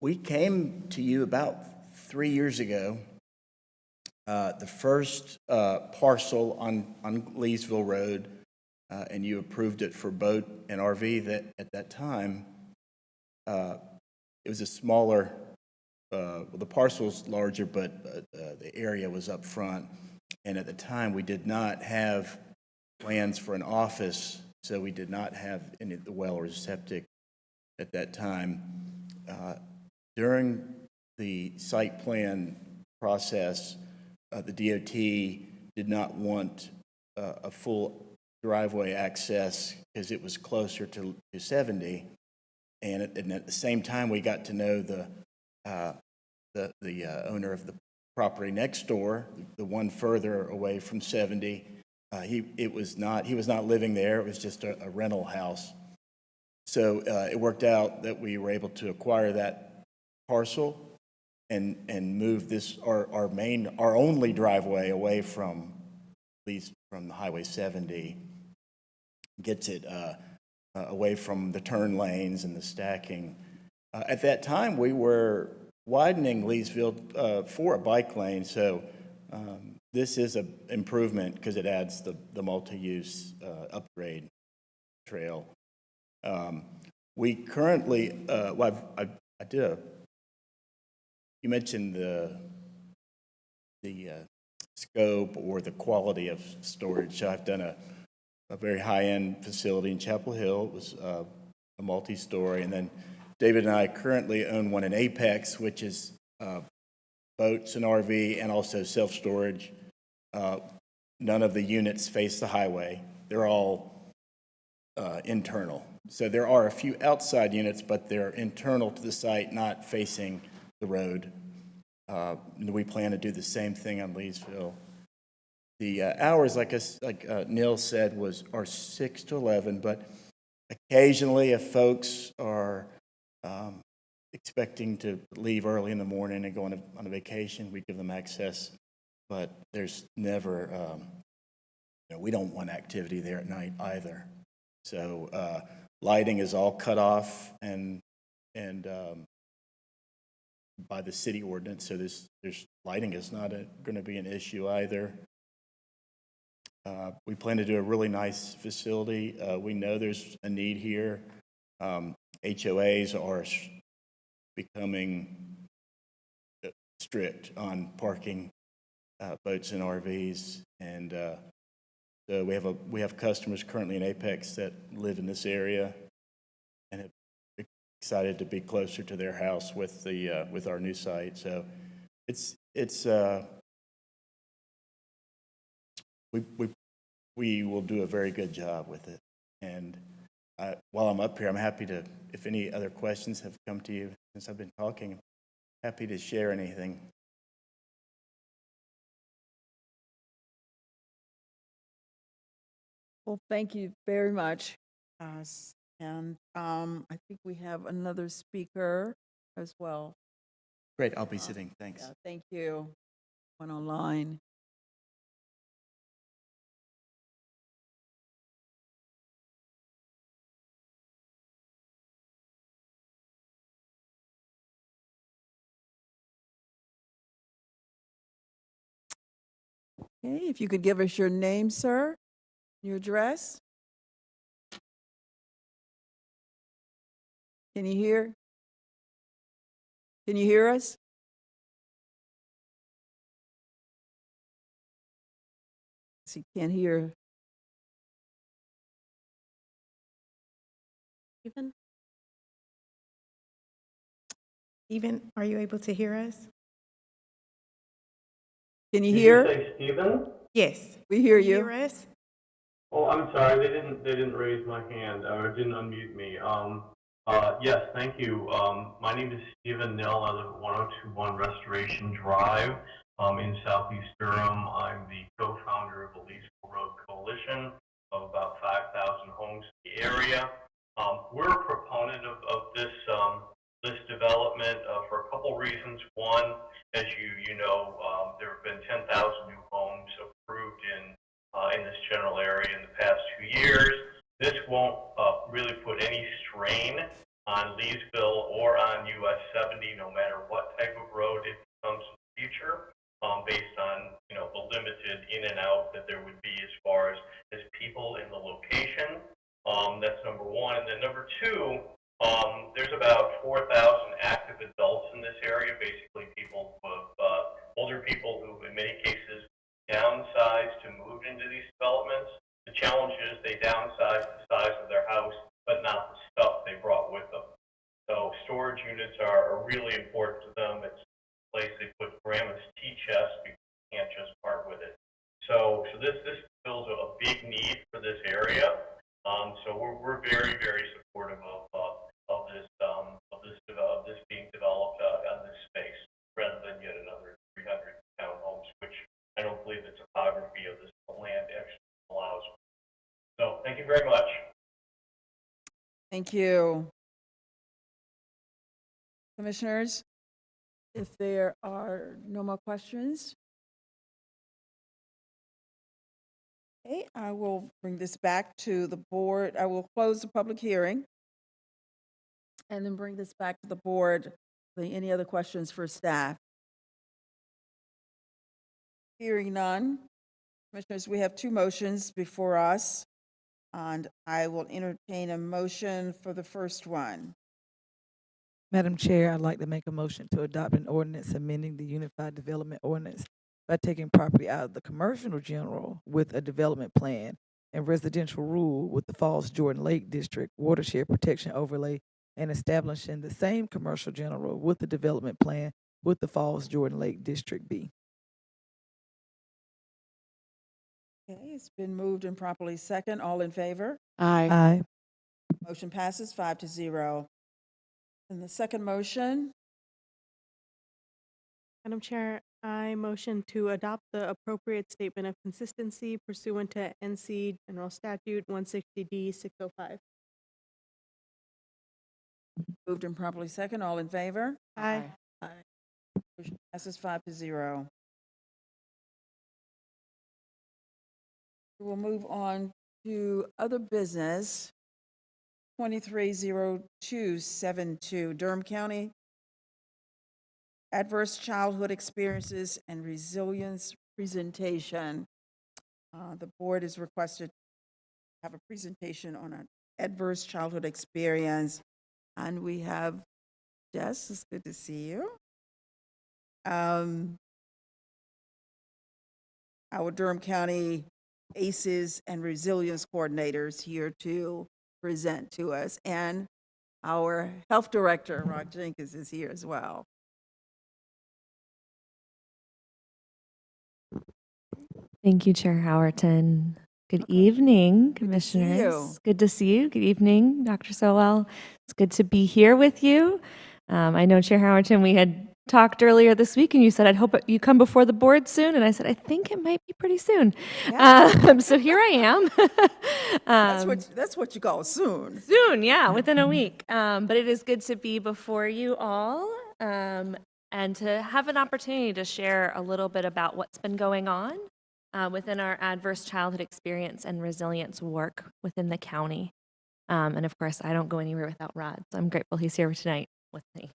We came to you about 3 years ago. The first parcel on Leesville Road, and you approved it for boat and RV. That at that time, it was a smaller. Well, the parcel's larger, but the area was up front. And at the time, we did not have plans for an office, so we did not have any of the well or septic at that time. During the site plan process, the DOT did not want a full driveway access because it was closer to 70. And at the same time, we got to know the owner of the property next door, the one further away from 70. He was not living there. It was just a rental house. So it worked out that we were able to acquire that parcel and move this our only driveway away from Highway 70. Gets it away from the turn lanes and the stacking. At that time, we were widening Leesville for a bike lane, so this is an improvement because it adds the multi-use upgrade trail. We currently, you mentioned the scope or the quality of storage. So I've done a very high-end facility in Chapel Hill. It was a multi-story, and then David and I currently own one in Apex, which is boats and RV and also self-storage. None of the units face the highway. They're all internal. So there are a few outside units, but they're internal to the site, not facing the road. We plan to do the same thing on Leesville. The hours, like Neil said, are 6 to 11, but occasionally if folks are expecting to leave early in the morning and go on a vacation, we give them access, but there's never, we don't want activity there at night either. So lighting is all cut off and by the city ordinance, so there's lighting is not going to be an issue either. We plan to do a really nice facility. We know there's a need here. HOAs are becoming strict on parking boats and RVs, and so we have customers currently in Apex that live in this area and have excited to be closer to their house with our new site. So we will do a very good job with it. And while I'm up here, I'm happy to, if any other questions have come to you since I've been talking, happy to share anything. Well, thank you very much. And I think we have another speaker as well. Great, I'll be sitting. Thanks. Yeah, thank you. One online. Okay, if you could give us your name, sir, your address. Can you hear? Can you hear us? He can't hear. Stephen, are you able to hear us? Can you hear? Did you say Stephen? Yes. We hear Can you. Hear us? Oh, I'm sorry. They didn't raise my hand or didn't unmute me. Yes, thank you. My name is Stephen Nill. I live at 1021 Restoration Drive in Southeast Durham. I'm the co-founder of the Leesville Road Coalition of about 5,000 homes in the area. We're a proponent of this development for a couple reasons. One, as you know, there have been 10,000 new homes approved in this general area in the past 2 years. This won't really put any strain on Leesville or on US 70 be, no matter what type of road it becomes in the future, based on, the limited in and out that there would be as far as people in the location. That's number one. And then number two, there's about 4,000 active adults in this area, basically people who have, older people who in many cases downsized to move into these developments. The challenge is they downsize the size of their house, but not the stuff they brought with them. So storage units are really important to them. It's a place they put grandma's tea chest because you can't just part with it. So this fills a big need for this area. So we're very, very supportive of this being developed on this space, rather than yet another 300 townhomes, which I don't believe the topography of this land actually allows. So thank you very much. Thank you. Commissioners, if there are no more questions, okay, I will bring this back to the board. I will close the public hearing and then bring this back to the board. Any other questions for staff? Hearing none. Commissioners, we have two motions before us, and I will entertain a motion for the first one. Madam Chair, I'd like to make a motion to adopt an ordinance amending the Unified Development Ordinance by taking property out of the commercial general with a development plan and residential rule with the Falls Jordan Lake District watershed protection overlay and establishing the same commercial general with the development plan with the Falls Jordan Lake District B. Okay, it's been moved and properly second. All in favor? Aye. Aye. Motion passes 5-0. And the second motion, Madam Chair, I motion to adopt the appropriate statement of consistency pursuant to NC General Statute 160D 605. moved and properly second. All in favor? Aye. Motion passes 5-0. We'll move on to other business. 230272, Durham County Adverse Childhood Experiences and Resilience Presentation. The board is requested to have a presentation on an adverse childhood experience, and we have Jess. It's good to see you. Our Durham County ACEs and Resilience Coordinators here to present to us, and our Health Director, Rock Jenkins, is here as well. Thank you, Chair Howerton. Good evening, Commissioners. Good to see you. Good evening, Dr. Sowell. It's good to be here with you. I know, Chair Howerton, we had talked earlier this week, and you said, I'd hope you come before the board soon. And I said, I think it might be pretty soon. Yeah. So here I am. That's what you call soon. Soon, yeah, within a week. But it is good to be before you all and to have an opportunity to share a little bit about what's been going on within our adverse childhood experience and resilience work within the county. And of course, I don't go anywhere without Rod, so I'm grateful he's here tonight with me.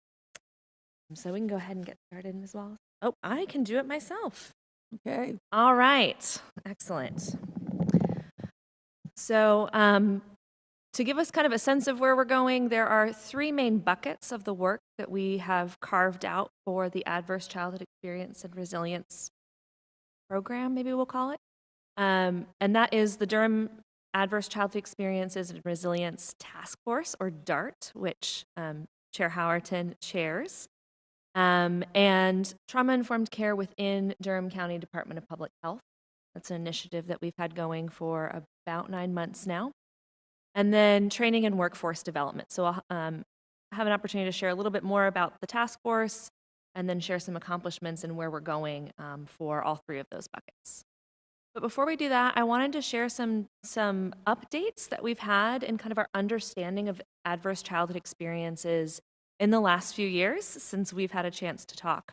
So we can go ahead and get started as well. Oh, I can do it myself. Okay. All right. Excellent. So to give us kind of a sense of where we're going, there are three main buckets of the work that we have carved out for the Adverse Childhood Experience and Resilience program, maybe we'll call it. And that is the Durham Adverse Childhood Experiences and Resilience Task Force, or DART, which Chair Howerton chairs. And trauma-informed care within Durham County Department of Public Health. That's an initiative that we've had going for about 9 months now. And then training and workforce development. So I'll have an opportunity to share a little bit more about the task force and then share some accomplishments and where we're going for all three of those buckets. But before we do that, I wanted to share some updates that we've had in kind of our understanding of adverse childhood experiences in the last few years since we've had a chance to talk.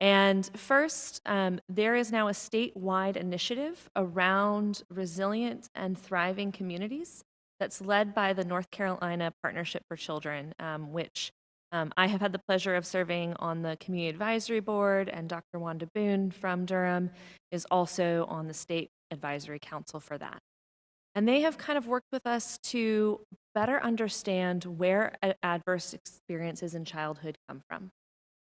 And first, there is now a statewide initiative around resilient and thriving communities that's led by the North Carolina Partnership for Children, which I have had the pleasure of serving on the Community Advisory Board, and Dr. Wanda Boone from Durham is also on the State Advisory Council for that. And they have kind of worked with us to better understand where adverse experiences in childhood come from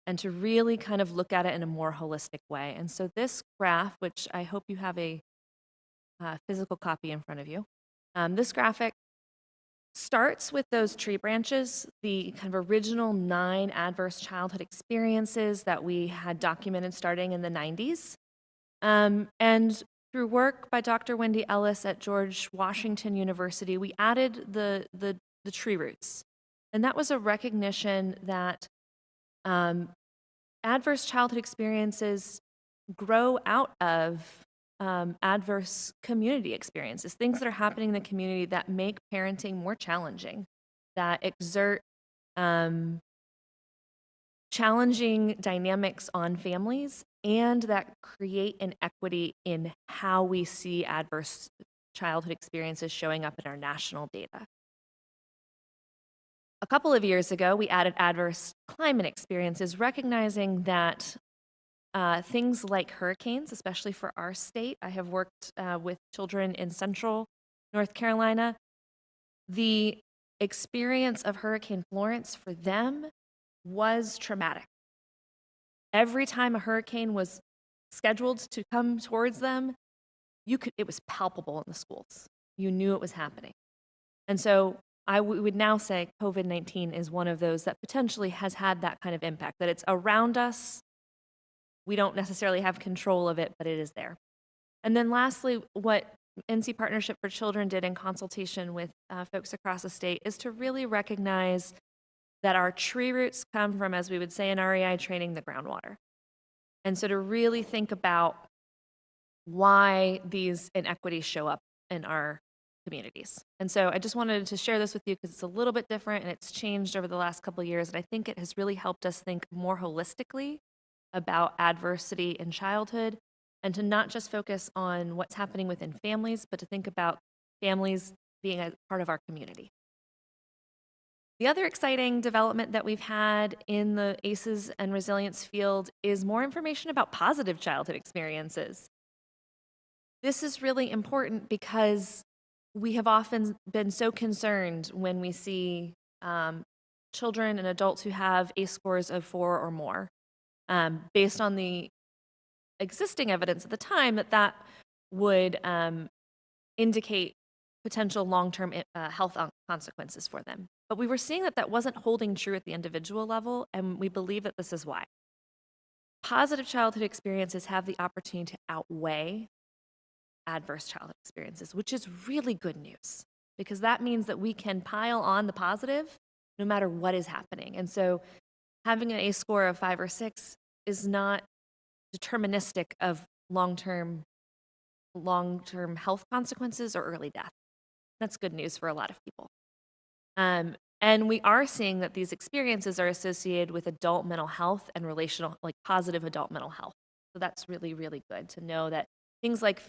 and to really kind of look at it in a more holistic way. And so this graph, which I hope you have a physical copy in front of you, this graphic starts with those tree branches, the kind of original 9 adverse childhood experiences that we had documented starting in the 90s. And through work by Dr. Wendy Ellis at George Washington University, we added the tree roots. And that was a recognition that adverse childhood experiences grow out of adverse community experiences, things that are happening in the community that make parenting more challenging, that exert challenging dynamics on families, and that create inequity in how we see adverse childhood experiences showing up in our national data. A couple of years ago, we added adverse climate experiences, recognizing that things like hurricanes, especially for our state, I have worked with children in central North Carolina. The experience of Hurricane Florence for them was traumatic. Every time a hurricane was scheduled to come towards them, it was palpable in the schools. You knew it was happening. And so we would now say COVID-19 is one of those that potentially has had that kind of impact, that it's around us. We don't necessarily have control of it, but it is there. And then lastly, what NC Partnership for Children did in consultation with folks across the state is to really recognize that our tree roots come from, as we would say in REI training, the groundwater. And so to really think about why these inequities show up in our communities. And so I just wanted to share this with you because it's a little bit different and it's changed over the last couple of years. And I think it has really helped us think more holistically about adversity in childhood and to not just focus on what's happening within families, but to think about families being a part of our community. The other exciting development that we've had in the ACEs and resilience field is more information about positive childhood experiences. This is really important because we have often been so concerned when we see children and adults who have ACE scores of 4 or more, based on the existing evidence at the time that would indicate potential long-term health consequences for them. But we were seeing that wasn't holding true at the individual level, and we believe that this is why. Positive childhood experiences have the opportunity to outweigh adverse childhood experiences, which is really good news, because that means that we can pile on the positive no matter what is happening. And so having an ACE score of 5 or 6 is not deterministic of long-term health consequences or early death. That's good news for a lot of people. And we are seeing that these experiences are associated with adult mental health and relational, like positive adult mental health. So that's really, really good to know that things like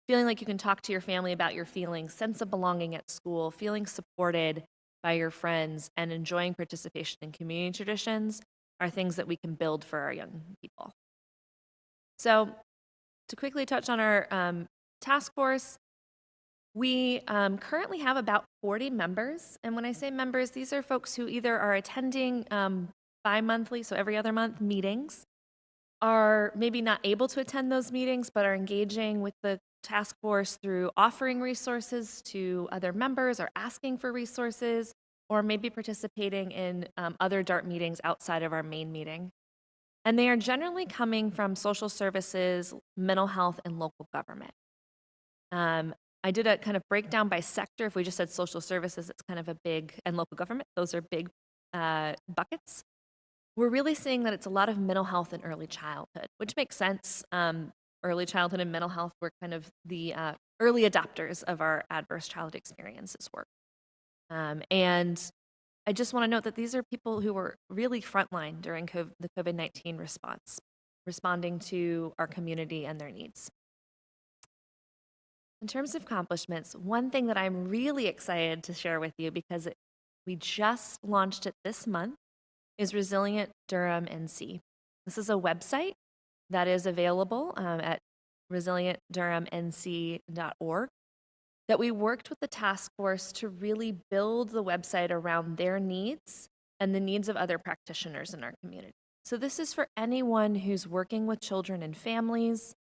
feeling like you can talk to your family about your feelings, sense of belonging at school, feeling supported by your friends, and enjoying participation in community traditions are things that we can build for our young people. So to quickly touch on our task force, we currently have about 40 members. And when I say members, these are folks who either are attending bi-monthly, so every other month, meetings, are maybe not able to attend those meetings, but are engaging with the task force through offering resources to other members or asking for resources, or maybe participating in other DART meetings outside of our main meeting. And they are generally coming from social services, mental health, and local government. I did a kind of breakdown by sector. If we just said social services, it's kind of a big, and local government, those are big buckets. We're really seeing that it's a lot of mental health and early childhood, which makes sense. Early childhood and mental health were kind of the early adopters of our adverse childhood experiences work. And I just want to note that these are people who were really frontline during the COVID-19 response, responding to our community and their needs. In terms of accomplishments, one thing that I'm really excited to share with you, because we just launched it this month, is Resilient Durham NC. This is a website that is available at resilientdurhamnc.org that we worked with the task force to really build the website around their needs and the needs of other practitioners in our community. So this is for anyone who's working with children and families,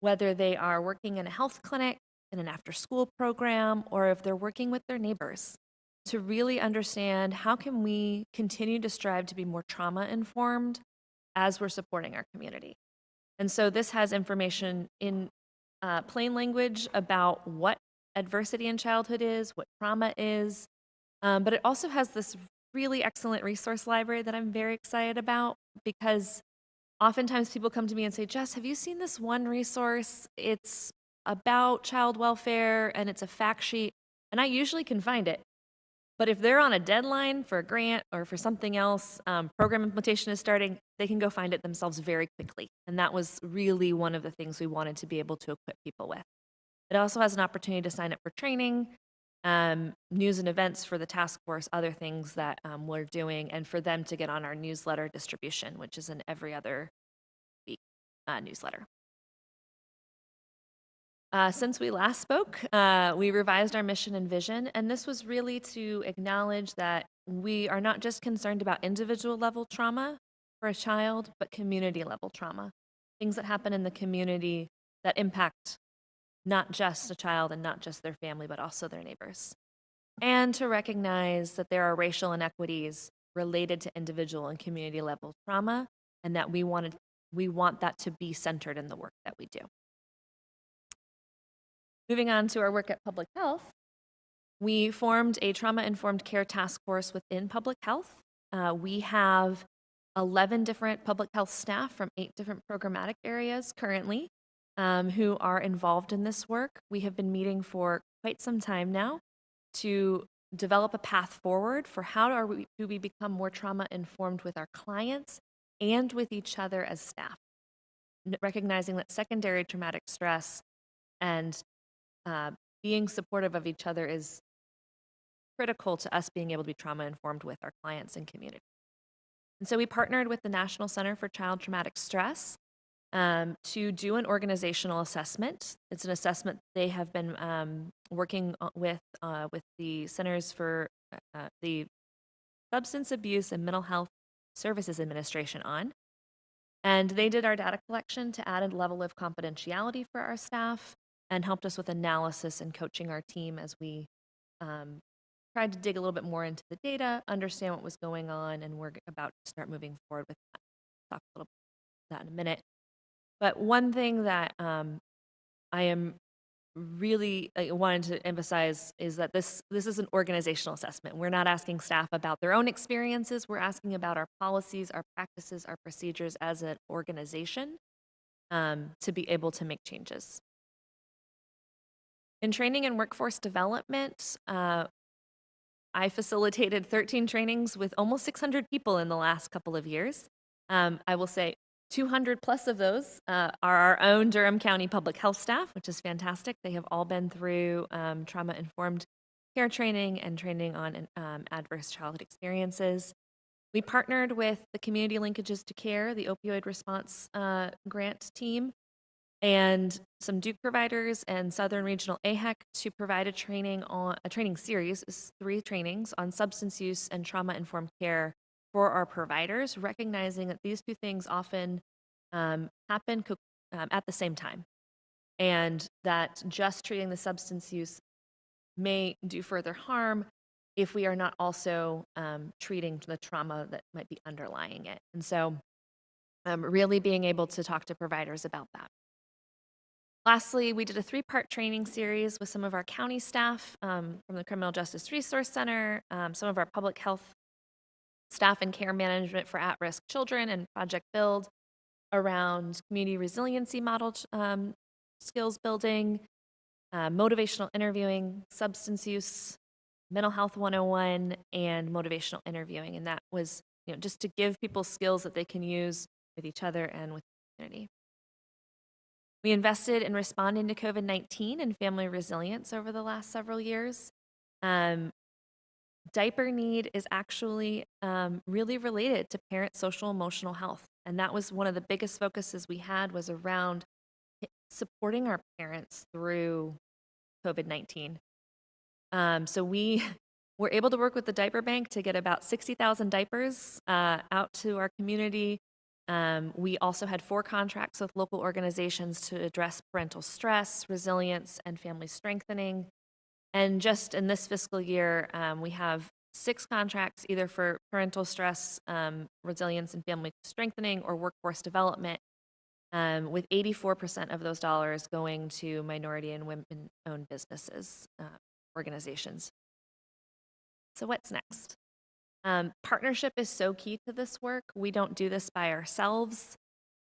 whether they are working in a health clinic, in an after-school program, or if they're working with their neighbors, to really understand how can we continue to strive to be more trauma-informed as we're supporting our community. And so this has information in plain language about what adversity in childhood is, what trauma is, but it also has this really excellent resource library that I'm very excited about, because oftentimes people come to me and say, Jess, have you seen this one resource? It's about child welfare and it's a fact sheet, and I usually can find it. But if they're on a deadline for a grant or for something else, program implementation is starting, they can go find it themselves very quickly. And that was really one of the things we wanted to be able to equip people with. It also has an opportunity to sign up for training, news and events for the task force, other things that we're doing, and for them to get on our newsletter distribution, which is an every other week newsletter. Since we last spoke, we revised our mission and vision, and this was really to acknowledge that we are not just concerned about individual level trauma for a child, but community level trauma, things that happen in the community that impact not just a child and not just their family, but also their neighbors. And to recognize that there are racial inequities related to individual and community level trauma, and that we want that to be centered in the work that we do. Moving on to our work at Public Health, we formed a trauma-informed care task force within Public Health. We have 11 different public health staff from 8 different programmatic areas currently who are involved in this work. We have been meeting for quite some time now to develop a path forward for how do we become more trauma-informed with our clients and with each other as staff, recognizing that secondary traumatic stress and being supportive of each other is critical to us being able to be trauma-informed with our clients and community. And so we partnered with the National Center for Child Traumatic Stress to do an organizational assessment. It's an assessment they have been working with the Centers for the Substance Abuse and Mental Health Services Administration on. And they did our data collection to add a level of confidentiality for our staff and helped us with analysis and coaching our team as we tried to dig a little bit more into the data, understand what was going on, and we're about to start moving forward with that. I'll talk a little about that in a minute. But one thing that I am really wanted to emphasize is that this is an organizational assessment. We're not asking staff about their own experiences. We're asking about our policies, our practices, our procedures as an organization to be able to make changes. In training and workforce development, I facilitated 13 trainings with almost 600 people in the last couple of years. I will say 200 plus of those are our own Durham County public health staff, which is fantastic. They have all been through trauma-informed care training and training on adverse childhood experiences. We partnered with the Community Linkages to Care, the opioid response grant team, and some Duke providers and Southern Regional AHEC to provide a training series, 3 trainings on substance use and trauma-informed care for our providers, recognizing that these 2 things often happen at the same time, and that just treating the substance use may do further harm if we are not also treating the trauma that might be underlying it. And so really being able to talk to providers about that. Lastly, we did a 3-part training series with some of our county staff from the Criminal Justice Resource Center, some of our public health staff and care management for at-risk children, and Project Build around community resiliency model skills building, motivational interviewing, substance use, mental health 101, and motivational interviewing. And that was just to give people skills that they can use with each other and with the community. We invested in responding to COVID-19 and family resilience over the last several years. diaper need is actually really related to parent social emotional health. And that was one of the biggest focuses we had was around supporting our parents through COVID-19. So we were able to work with the diaper bank to get about 60,000 diapers out to our community. We also had 4 contracts with local organizations to address parental stress, resilience, and family strengthening. And just in this fiscal year, we have 6 contracts either for parental stress, resilience, and family strengthening or workforce development, with 84% of those dollars going to minority and women-owned businesses, organizations. So what's next? Partnership is so key to this work. We don't do this by ourselves.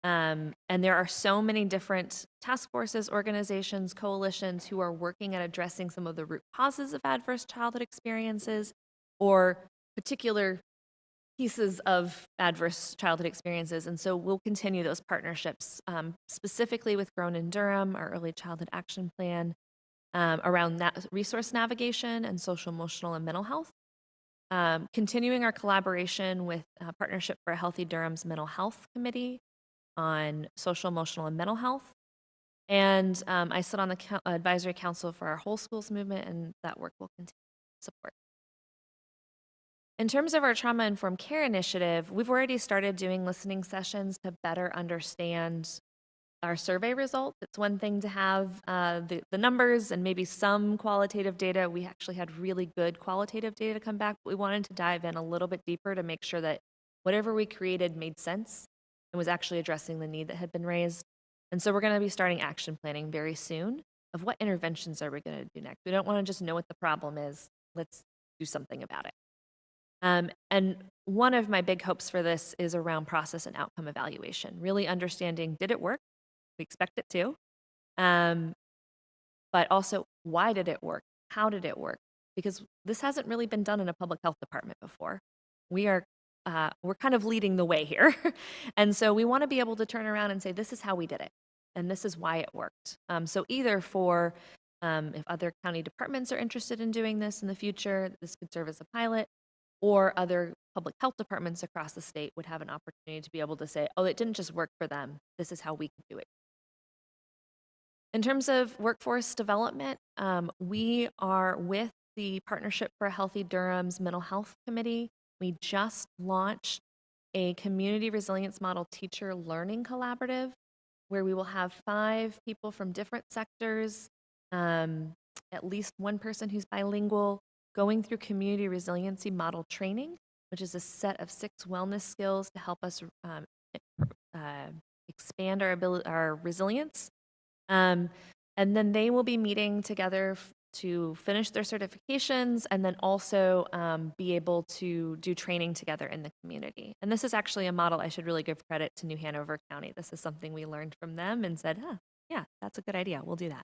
And there are so many different task forces, organizations, coalitions who are working at addressing some of the root causes of adverse childhood experiences or particular pieces of adverse childhood experiences. And so we'll continue those partnerships, specifically with Grown in Durham, our early childhood action plan, around resource navigation and social, emotional, and mental health. Continuing our collaboration with Partnership for a Healthy Durham's Mental Health Committee on social, emotional, and mental health. And I sit on the advisory council for our Whole Schools movement, and that work will continue to support. In terms of our trauma-informed care initiative, we've already started doing listening sessions to better understand our survey results. It's one thing to have the numbers and maybe some qualitative data. We actually had really good qualitative data come back, but we wanted to dive in a little bit deeper to make sure that whatever we created made sense and was actually addressing the need that had been raised. And so we're going to be starting action planning very soon of what interventions are we going to do next. We don't want to just know what the problem is. Let's do something about it. And one of my big hopes for this is around process and outcome evaluation, really understanding, did it work? We expect it to. But also, why did it work? How did it work? Because this hasn't really been done in a public health department before. We're kind of leading the way here. And so we want to be able to turn around and say, this is how we did it. And this is why it worked. So either for, if other county departments are interested in doing this in the future, this could serve as a pilot, or other public health departments across the state would have an opportunity to be able to say, oh, it didn't just work for them. This is how we can do it. In terms of workforce development, we are with the Partnership for a Healthy Durham's Mental Health Committee. We just launched a community resilience model teacher learning collaborative where we will have 5 people from different sectors, at least one person who's bilingual, going through community resiliency model training, which is a set of 6 wellness skills to help us expand our resilience. And then they will be meeting together to finish their certifications and then also be able to do training together in the community. And this is actually a model I should really give credit to New Hanover County. This is something we learned from them and said, yeah, that's a good idea. We'll do that.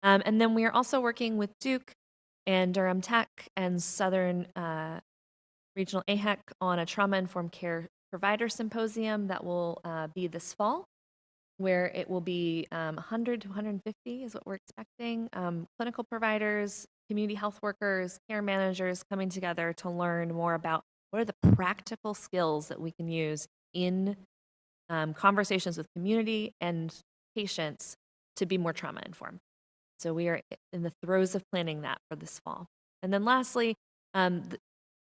And then we are also working with Duke and Durham Tech and Southern Regional AHEC on a trauma-informed care provider symposium that will be this fall, where it will be 100 to 150 is what we're expecting. Clinical providers, community health workers, care managers coming together to learn more about what are the practical skills that we can use in conversations with community and patients to be more trauma informed. So we are in the throes of planning that for this fall. And then lastly,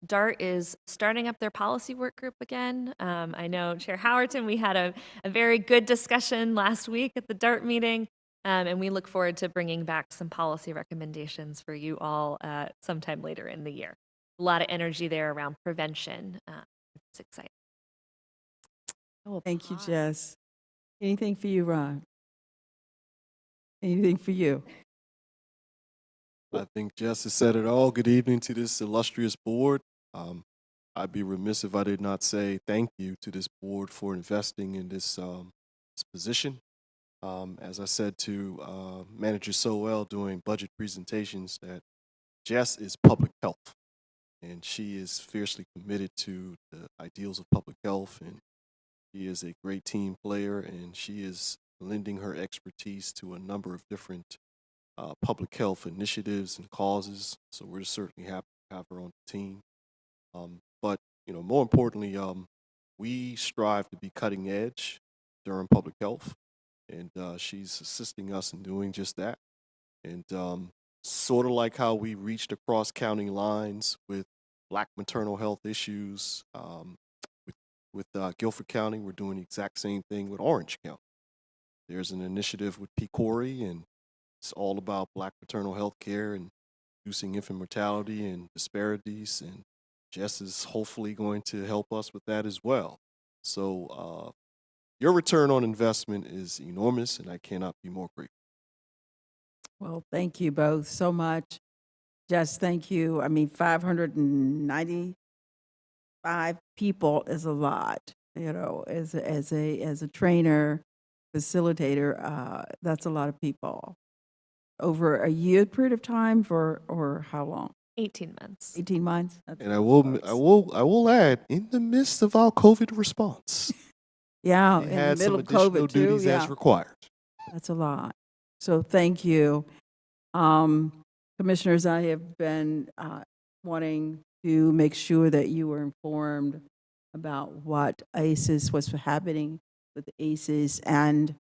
DART is starting up their policy work group again. I know Chair Howerton, we had a very good discussion last week at the DART meeting, and we look forward to bringing back some policy recommendations for you all sometime later in the year. A lot of energy there around prevention. It's exciting. Thank you, Jess. Anything for you, Ron? Anything for you? I think Jess has said it all. Good evening to this illustrious board. I'd be remiss if I did not say thank you to this board for investing in this position. As I said to Manager Sowell doing budget presentations, that Jess is public health, and she is fiercely committed to the ideals of public health, and she is a great team player, and she is lending her expertise to a number of different public health initiatives and causes. So we're certainly happy have her on the team. But more importantly, we strive to be cutting edge during public health, and she's assisting us in doing just that. And sort of like how we reached across county lines with Black maternal health issues with Guilford County, we're doing the exact same thing with Orange County. There's an initiative with Pecory, and it's all about Black maternal health care and reducing infant mortality and disparities. And Jess is hopefully going to help us with that as well. So your return on investment is enormous, and I cannot be more grateful. Well, thank you both so much. Jess, thank you. I mean, 595 people is a lot, as a trainer, facilitator, that's a lot of people. Over a year period of time or how long? 18 months. 18 months? That's And I will add, in the midst of our COVID response, Yeah, we in the had some middle of additional COVID too, duties as yeah. required. That's a lot. So thank you. Commissioners, I have been wanting to make sure that you were informed about what ACEs, what's happening with ACEs and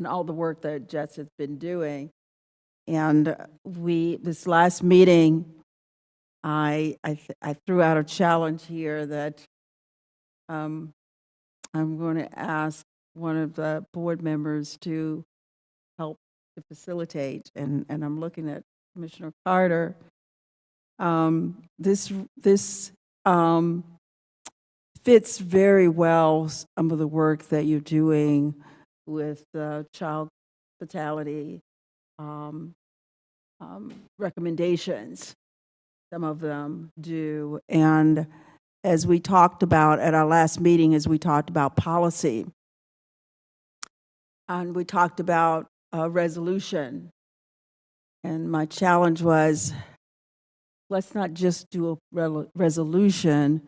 all the work that Jess has been doing. And this last meeting, I threw out a challenge here that I'm going to ask one of the board members to help to facilitate, and I'm looking at Commissioner Carter. This fits very well some of the work that you're doing with child fatality recommendations. Some of them do. And as we talked about at our last meeting, as we talked about policy, and we talked about resolution, and my challenge was, let's not just do a resolution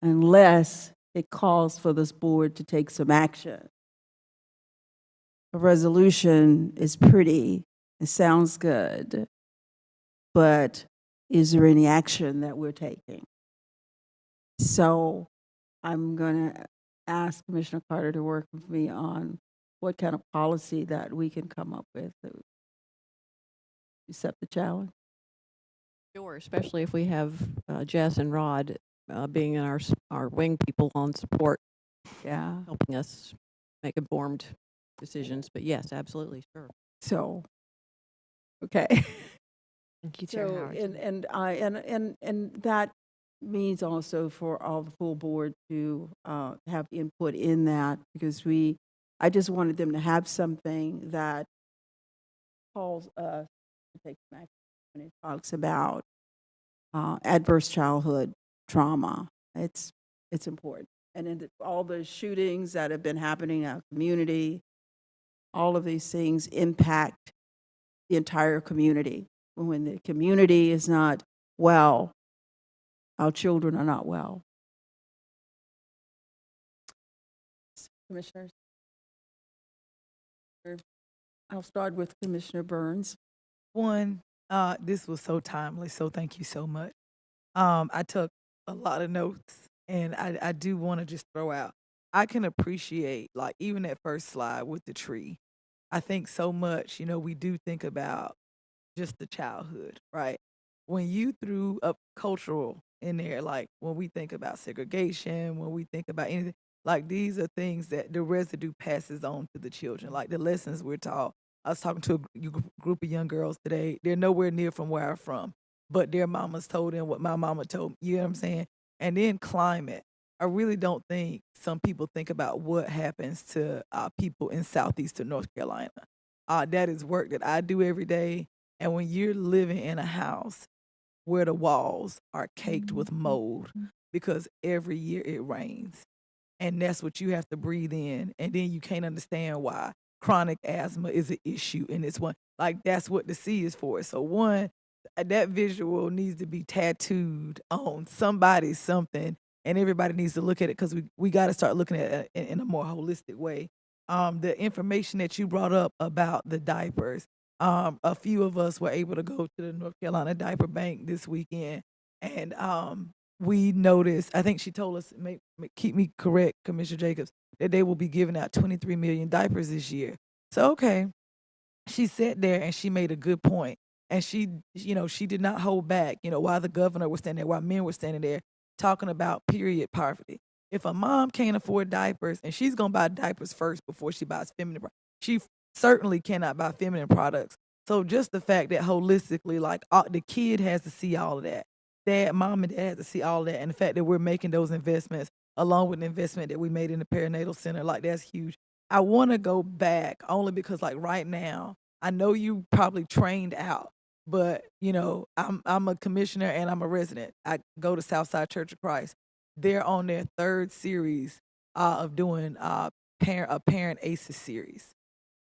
unless it calls for this board to take some action. A resolution is pretty, it sounds good, but is there any action that we're taking? So I'm going to ask Commissioner Carter to work with me on what kind of policy that we can come up with to accept the challenge. Sure, especially if we have Jess and Rod being our wing people on support, Yeah. helping us make informed decisions. But yes, absolutely, sure. So, okay. Thank you, Chair So, Howard. and that means also for all the full board to have input in that, because I just wanted them to have something that calls us to take some action when it talks about adverse childhood trauma. It's important. And in all the shootings that have been happening in our community, all of these things impact the entire community. When the community is not well, our children are not well. Commissioners? I'll start with Commissioner Burns. One, this was so timely, so thank you so much. I took a lot of notes, and I do want to just throw out, I can appreciate, like, even that first slide with the tree. I think so much, we do think about just the childhood, right? When you threw up cultural in there, like when we think about segregation, when we think about anything, like these are things that the residue passes on to the children, like the lessons we're taught. I was talking to a group of young girls today. They're nowhere near from where I'm from, but their mamas told them what my mama told me. You know what I'm saying? And then climate. I really don't think some people think about what happens to people in southeastern North Carolina. That is work that I do every day. And when you're living in a house where the walls are caked with mold because every year it rains, and that's what you have to breathe in, and then you can't understand why chronic asthma is an issue in this one. Like, that's what the C is for. So one, that visual needs to be tattooed on somebody's something, and everybody needs to look at it, because we got to start looking at it in a more holistic way. The information that you brought up about the diapers, a few of us were able to go to the North Carolina Diaper Bank this weekend. And we noticed, I think she told us, keep me correct, Commissioner Jacobs, that they will be giving out 23 million diapers this year. So, okay, she sat there and she made a good point. And she, she did not hold back, while the governor was standing there, while men were standing there talking about period poverty. If a mom can't afford diapers, and she's going to buy diapers first before she buys feminine products, she certainly cannot buy feminine products. So just the fact that holistically, like the kid has to see all of that. Dad, mom, and dad has to see all of that. And the fact that we're making those investments along with the investment that we made in the perinatal center, like that's huge. I want to go back only because, like, right now, I know you probably trained out, but I'm a commissioner and I'm a resident. I go to Southside Church of Christ. They're on their third series of doing a parent ACEs series.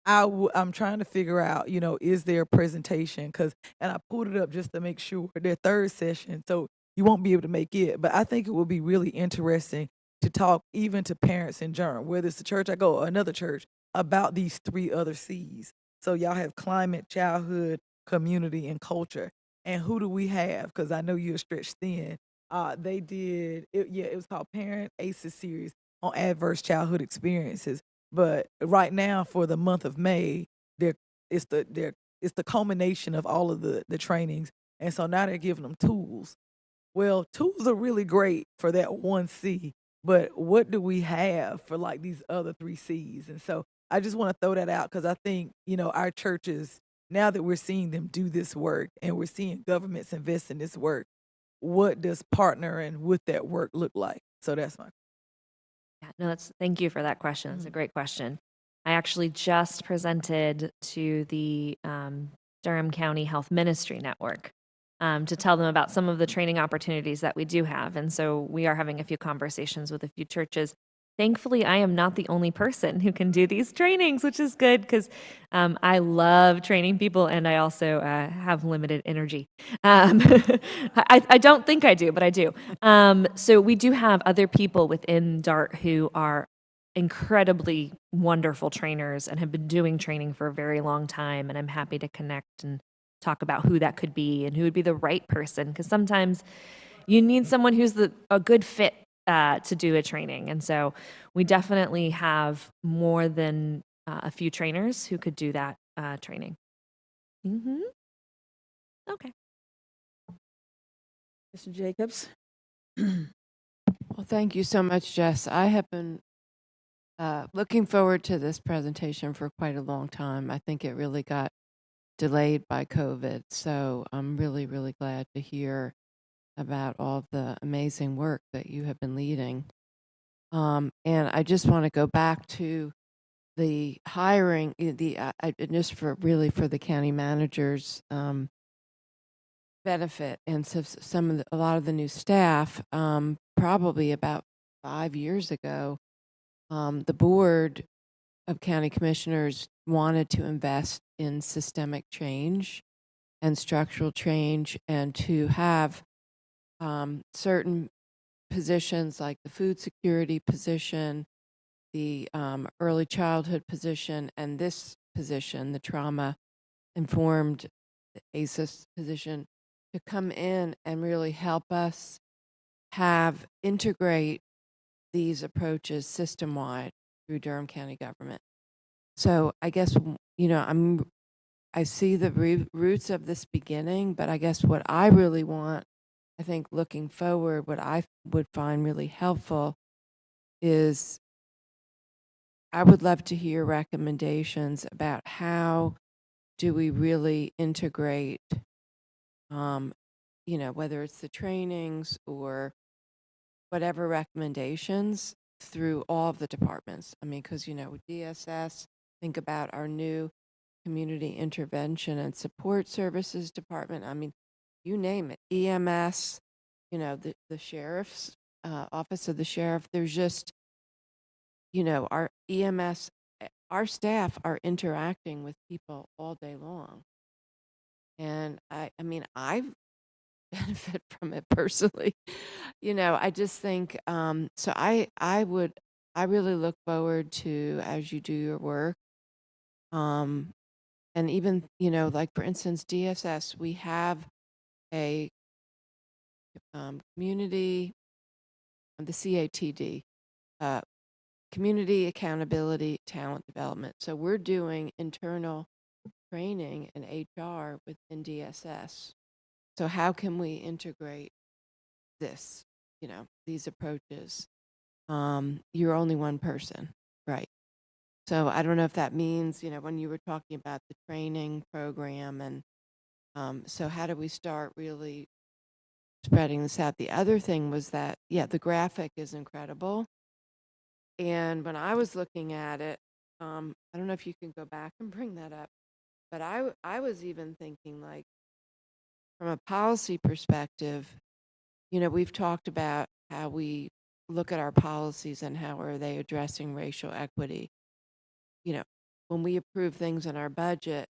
I'm trying to figure out, is there a presentation? And I pulled it up just to make sure their third session. So you won't be able to make it, but I think it will be really interesting to talk even to parents in general, whether it's the church I go or another church, about these 3 other C's. So y'all have climate, childhood, community, and culture. And who do we have? Because I know you're stretched thin. They did, it was called Parent ACEs series on adverse childhood experiences. But right now, for the month of May, they're it's the culmination of all of the trainings, and so now they're giving them tools. Well, tools are really great for that one C, but what do we have for like these other 3 C's? And so I just want to throw that out because I think, our churches, now that we're seeing them do this work and we're seeing governments invest in this work, what does partnering with that work look like? So that's my Yeah, no, thank you for that question. It's a Mhm. great question. I actually just presented to the Durham County Health Ministry Network to tell them about some of the training opportunities that we do have. And so we are having a few conversations with a few churches. Thankfully, I am not the only person who can do these trainings, which is good because I love training people and I also have limited energy. I don't think I do, but I do. So we do have other people within DART who are incredibly wonderful trainers and have been doing training for a very long time. And I'm happy to connect and talk about who that could be and who would be the right person. Because sometimes you need someone who's a good fit to do a training. And so we definitely have more than a few trainers who could do that training. Mm-hmm. Okay. Mr. Jacobs? Well, thank you so much, Jess. I have been looking forward to this presentation for quite a long time. I think it really got delayed by COVID. So I'm really, really glad to hear about all the amazing work that you have been leading. And I just want to go back to the hiring, just for the county managers benefit, and so a lot of the new staff, probably about 5 years ago, the board of county commissioners wanted to invest in systemic change and structural change, and to have certain positions like the food security position, the early childhood position, and this position, the trauma informed ACEs position, to come in and really help us integrate these approaches system-wide through Durham County government. So I guess, I see the roots of this beginning, but I guess what I really want, I think looking forward, what I would find really helpful is I would love to hear recommendations about how do we really integrate, whether it's the trainings or whatever recommendations through all of the departments. I mean, because, with DSS, think about our new community intervention and support services department. I mean, you name it, EMS, the sheriff's office of the sheriff. There's just, our EMS, our staff are interacting with people all day long. And I mean, I benefit from it personally. I just think, so I really look forward to, as you do your work, and even, like for instance, DSS, we have a community, the CATD, uh, Community Accountability Talent Development. So we're doing internal training in HR within DSS. So how can we integrate this, these approaches? You're only one person, right? So I don't know if that means, when you were talking about the training program and so how do we start really spreading this out? The other thing was that, the graphic is incredible. And when I was looking at it, I don't know if you can go back and bring that up, but I was even thinking like from a policy perspective, we've talked about how we look at our policies and how are they addressing racial equity. When we approve things in our budget,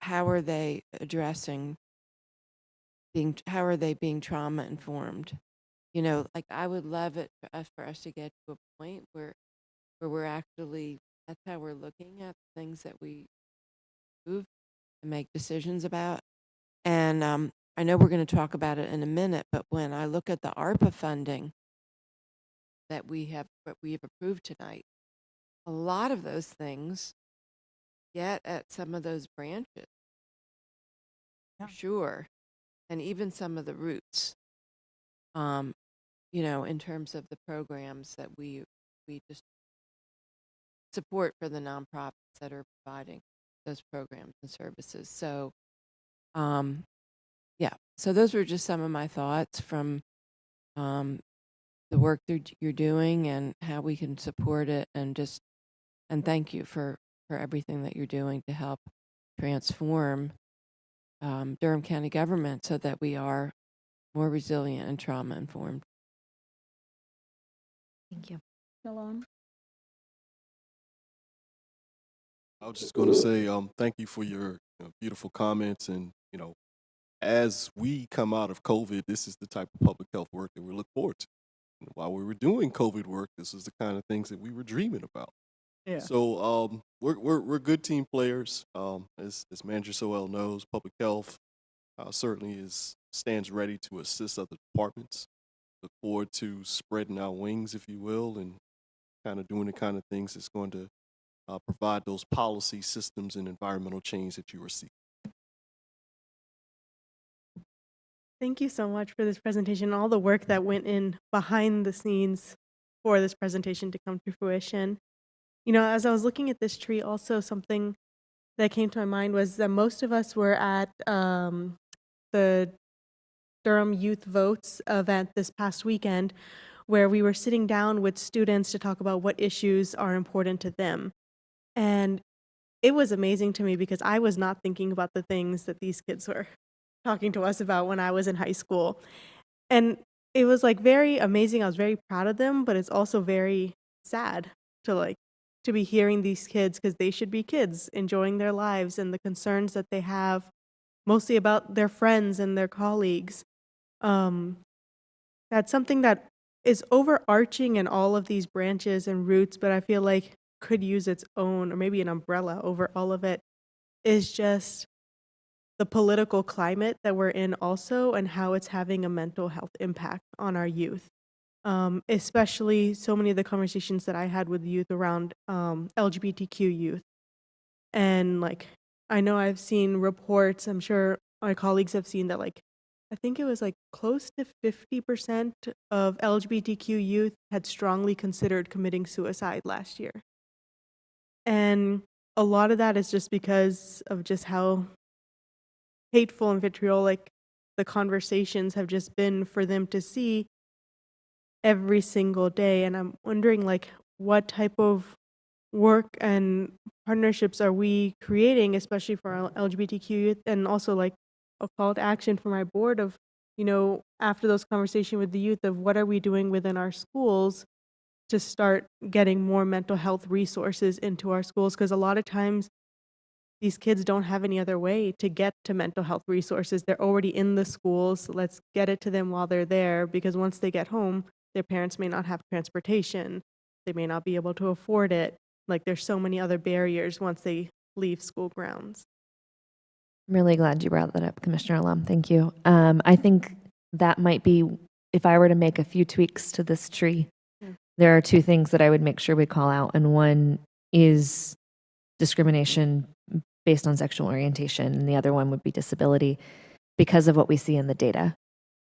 how are they how are they being trauma informed? Like I would love it for us to get to a point where we're actually, that's how we're looking at things that we move and make decisions about. And I know we're going to talk about it in a minute, but when I look at the ARPA funding that we've approved tonight, a lot of those things get at some of those branches, for sure, and even some of the roots. In terms of the programs that we just support for the nonprofits that are providing those programs and services. So, so those were just some of my thoughts from the work that you're doing and how we can support it, and thank you for everything that you're doing to help transform Durham County government so that we are more resilient and trauma informed. Thank you. Shalom. I was just going to say thank you for your beautiful comments. And, as we come out of COVID, this is the type of public health work that we look forward to. And while we were doing COVID work, this is the kind of things that we were dreaming about. Yeah. So we're good team players. As Manager Soel knows, public health certainly stands ready to assist other departments. Look forward to spreading our wings, if you will, and kind of doing the kind of things that's going to provide those policy systems and environmental change that you are seeking. Thank you so much for this presentation, all the work that went in behind the scenes for this presentation to come to fruition. As I was looking at this tree, also something that came to my mind was that most of us were at the Durham Youth Votes event this past weekend, where we were sitting down with students to talk about what issues are important to them. And it was amazing to me because I was not thinking about the things that these kids were talking to us about when I was in high school. And it was like very amazing. I was very proud of them, but it's also very sad to be hearing these kids, because they should be kids enjoying their lives and the concerns that they have mostly about their friends and their colleagues. That's something that is overarching in all of these branches and roots, but I feel like could use its own, or maybe an umbrella over all of it, is just the political climate that we're in also, and how it's having a mental health impact on our youth. Especially so many of the conversations that I had with youth around LGBTQ youth. And I know I've seen reports, I'm sure my colleagues have seen that I think it was close to 50% of LGBTQ youth had strongly considered committing suicide last year. And a lot of that is just because of just how hateful and vitriolic the conversations have just been for them to see every single day. And I'm wondering what type of work and partnerships are we creating, especially for our LGBTQ youth, and also a call to action for my board of, after those conversations with the youth, of what are we doing within our schools to start getting more mental health resources into our schools, because a lot of times these kids don't have any other way to get to mental health resources. They're already in the schools. So let's get it to them while they're there, because once they get home, their parents may not have transportation. They may not be able to afford it. There's so many other barriers once they leave school grounds. I'm really glad you brought that up, Commissioner Lum. Thank you. I think that might be, if I were to make a few tweaks to this tree, there are two things that I would make sure we call out. And one is discrimination based on sexual orientation, and the other one would be disability because of what we see in the data.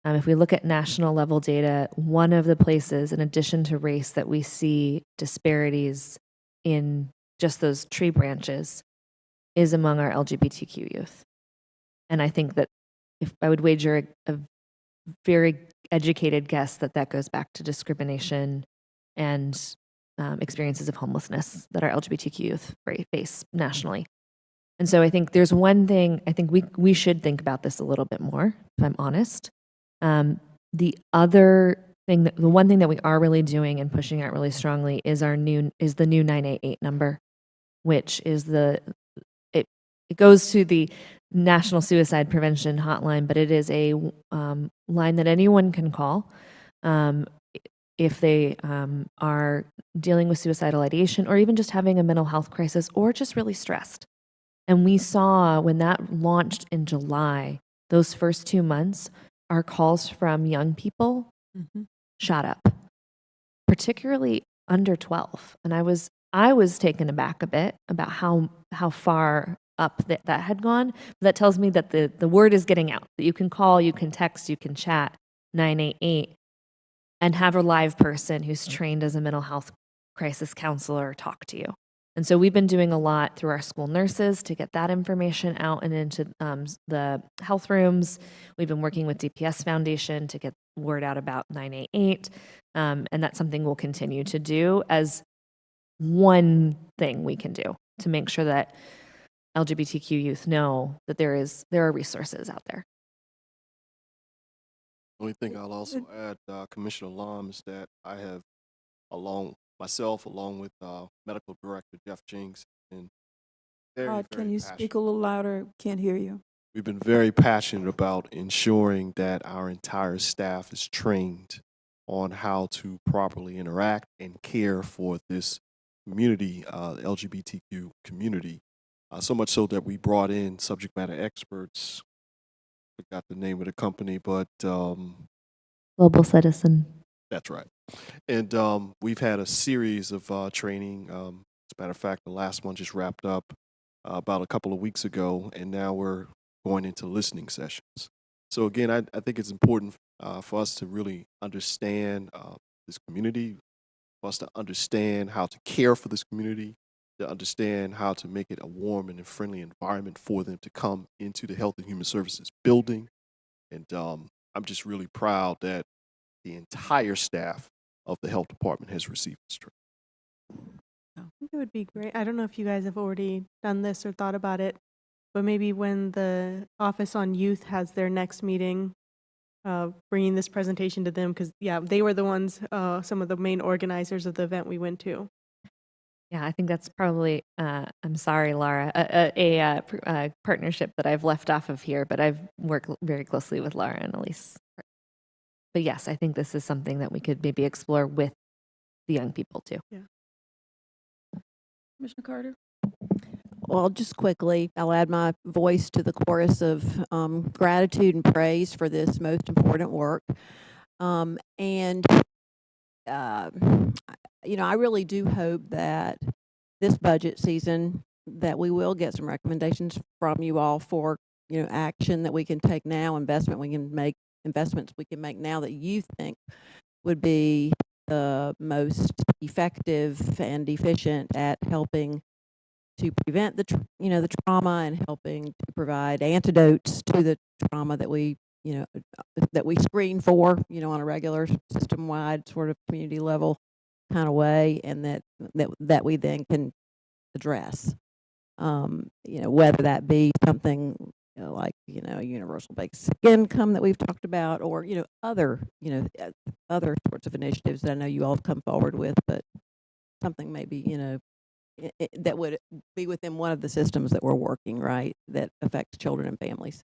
If we look at national level data, one of the places, in addition to race, that we see disparities in just those tree branches is among our LGBTQ youth. And I think that if I would wager a very educated guess that that goes back to discrimination and experiences of homelessness that our LGBTQ youth face nationally. And so I think there's one thing, I think we should think about this a little bit more, if I'm honest. The other thing, the one thing that we are really doing and pushing out really strongly is the new 988 number, which is it goes to the National Suicide Prevention Hotline, but it is a line that anyone can call if they are dealing with suicidal ideation or even just having a mental health crisis or just really stressed. And we saw when that launched in July, those first 2 months, our calls from young people shot up, particularly under 12. And I was taken aback a bit about how far up that had gone. That tells me that the word is getting out, that you can call, you can text, you can chat 988 and have a live person who's trained as a mental health crisis counselor talk to you. And so we've been doing a lot through our school nurses to get that information out and into the health rooms. We've been working with DPS Foundation to get word out about 988. And that's something we'll continue to do as one thing we can do to make sure that LGBTQ youth know that there are resources out there. The only thing I'll also add, Commissioner Lum, is that I have, along with Medical Director Jeff Jinks, and very Can you speak passionate. a little louder? Can't hear you. We've been very passionate about ensuring that our entire staff is trained on how to properly interact and care for this community, the LGBTQ community. So much so that we brought in subject matter experts. Forgot the name of the company, but Global Citizen. that's right. And we've had a series of training. As a matter of fact, the last one just wrapped up about a couple of weeks ago, and now we're going into listening sessions. So again, I think it's important for us to really understand this community, for us to understand how to care for this community, to understand how to make it a warm and a friendly environment for them to come into the Health and Human Services building. And I'm just really proud that the entire staff of the health department has received this training. I think it would be great. I don't know if you guys have already done this or thought about it, but maybe when the Office on Youth has their next meeting, bringing this presentation to them, because, yeah, they were the ones, some of the main organizers of the event we went to. Yeah, I think that's probably, I'm sorry, Laura, a partnership that I've left off of here, but I've worked very closely with Laura and Elise. But yes, I think this is something that we could maybe explore with the young people too. Yeah. Commissioner Carter? Well, just quickly, I'll add my voice to the chorus of gratitude and praise for this most important work. And I really do hope that this budget season that we will get some recommendations from you all for, action that we can take now, investments we can make now that you think would be the most effective and efficient at helping to prevent the trauma and helping to provide antidotes to the trauma that we screen for, on a regular system-wide sort of community level kind of way, and that we then can address. Whether that be something like universal basic income that we've talked about, or other sorts of initiatives that I know you all have come forward with, but something maybe that would be within one of the systems that we're working, right, that affects children and families.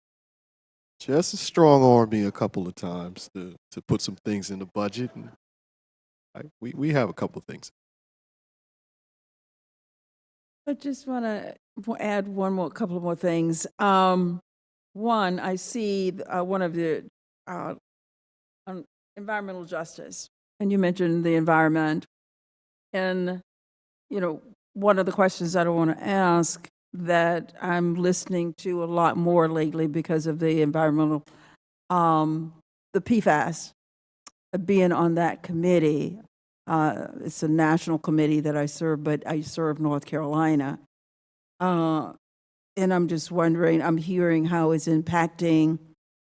Just strong-armed me a couple of times to put some things in the budget, and we have a couple of things. I just want to add couple of more things. One, I see one of the environmental justice, and you mentioned the environment. And, one of the questions that I want to ask that I'm listening to a lot more lately because of the environmental, the PFAS, being on that committee. It's a national committee that I serve, but I serve North Carolina. And I'm just wondering, I'm hearing how it's impacting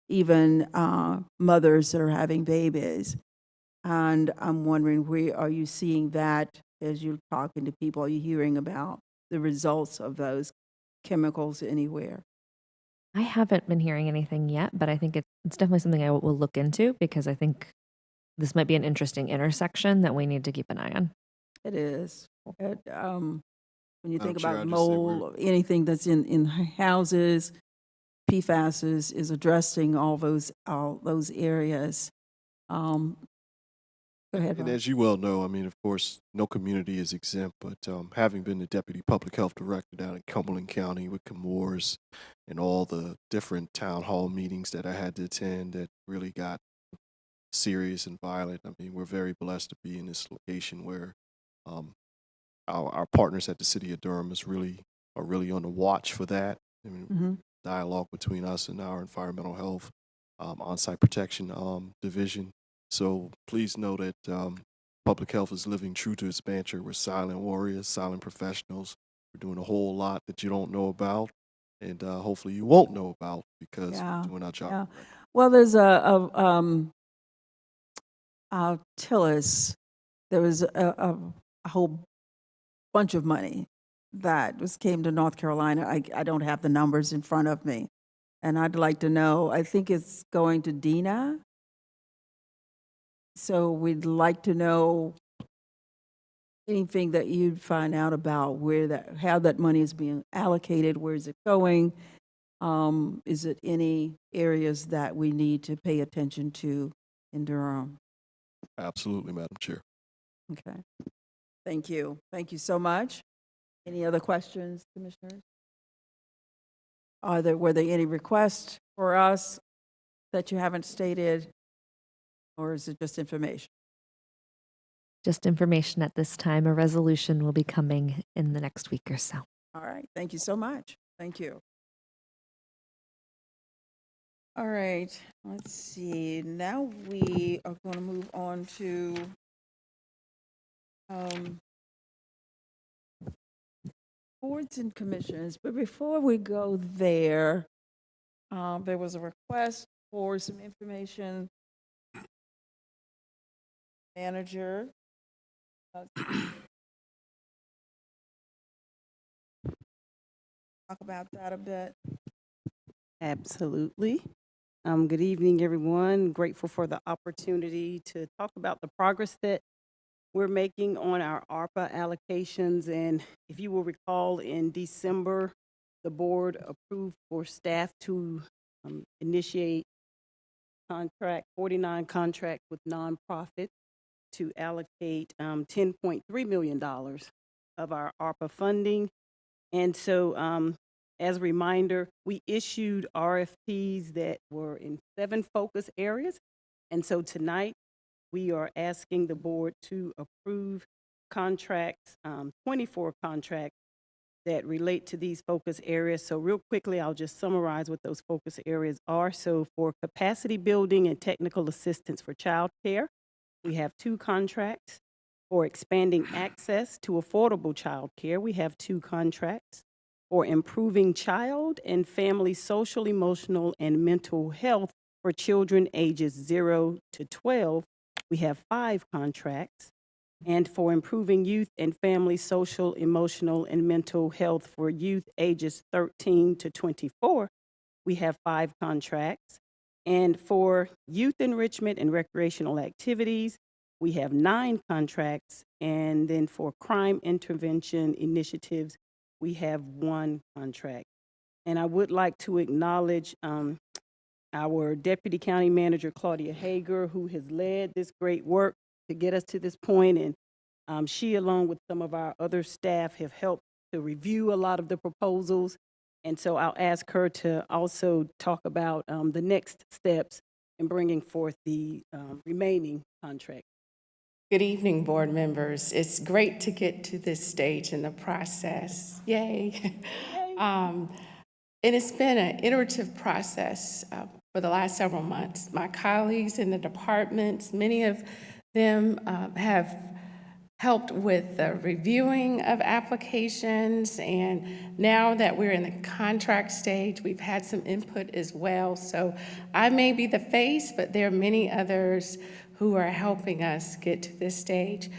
even mothers that are having babies. And I'm wondering, where are you seeing that as you're talking to people? Are you hearing about the results of those chemicals anywhere? I haven't been hearing anything yet, but I think it's definitely something I will look into because I think this might be an interesting intersection that we need to keep an eye on. It is. When you think Chair, about I just say mold, or anything that's in houses, PFAS is addressing all those areas. Go ahead, And Bob. as you well know, I mean, of course, no community is exempt, but having been the Deputy Public Health Director down in Cumberland County with Camorras and all the different town hall meetings that I had to attend that really got serious and violent, I mean, we're very blessed to be in this location where our partners at the City of Durham are really on the watch for that. I mean, Mhm. dialogue between us and our environmental health on-site protection division. So please know that public health is living true to its banter. We're silent warriors, silent professionals. We're doing a whole lot that you don't know about, and hopefully you won't know about because Yeah, we're doing our job. yeah. Well, there's Tillis. There was a whole bunch of money that came to North Carolina. I don't have the numbers in front of me, and I'd like to know. I think it's going to DINA. So we'd like to know anything that you'd find out about how that money is being allocated, where is it going? Is it any areas that we need to pay attention to in Durham? Absolutely, Madam Chair. Okay. Thank you. Thank you so much. Any other questions, Commissioners? Were there any requests for us that you haven't stated, or is it just information? Just information at this time. A resolution will be coming in the next week or so. All right. Thank you so much. Thank you. All right. Let's see. Now we are going to move on to boards and commissions. But before we go there was a request for some information. Manager. Talk about that a bit. Absolutely. Good evening, everyone. Grateful for the opportunity to talk about the progress that we're making on our ARPA allocations. And if you will recall, in December, the board approved for staff to initiate 49 contracts with nonprofits to allocate $10.3 million of our ARPA funding. And so, as a reminder, we issued RFPs that were in 7 focus areas. And so tonight, we are asking the board to approve contracts, 24 contracts that relate to these focus areas. So real quickly, I'll just summarize what those focus areas are. So for capacity building and technical assistance for childcare, we have 2 contracts. For expanding access to affordable childcare, we have 2 contracts. For improving child and family social, emotional, and mental health for children ages 0 to 12, we have 5 contracts. And for improving youth and family social, emotional, and mental health for youth ages 13 to 24, we have 5 contracts. And for youth enrichment and recreational activities, we have 9 contracts. And then for crime intervention initiatives, we have 1 contract. And I would like to acknowledge our Deputy County Manager, Claudia Hager, who has led this great work to get us to this point. And she, along with some of our other staff, have helped to review a lot of the proposals. And so I'll ask her to also talk about the next steps in bringing forth the remaining contract. Good evening, board members. It's great to get to this stage in the process. Yay. And it's been an iterative process for the last several months. My colleagues in the departments, many of them have helped with the reviewing of applications, and now that we're in the contract stage, we've had some input as well. So I may be the face, but there are many others who are helping us get to this stage.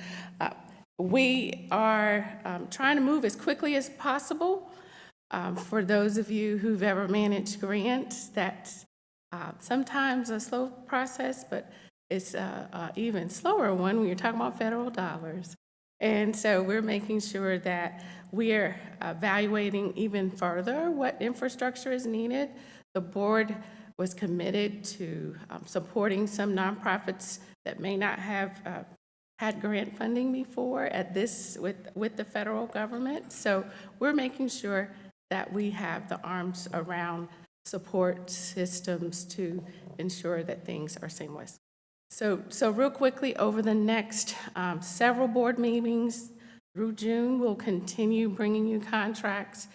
We are trying to move as quickly as possible. For those of you who've ever managed grants, that's sometimes a slow process, but it's a even slower one when you're talking about federal dollars. And so we're making sure that we're evaluating even further what infrastructure is needed. The board was committed to supporting some nonprofits that may not have had grant funding before at this with the federal government. So we're making sure that we have the arms around support systems to ensure that things are seamless. So real quickly, over the next several board meetings through June, we'll continue bringing you contracts.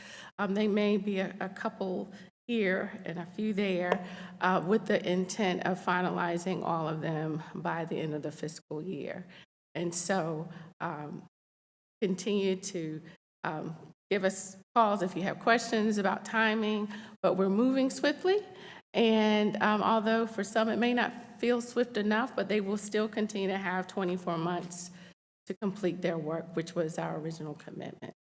They may be a couple here and a few there, with the intent of finalizing all of them by the end of the fiscal year. And so continue to give us calls if you have questions about timing, but we're moving swiftly. And although for some it may not feel swift enough, but they will still continue to have 24 months to complete their work, which was our original commitment.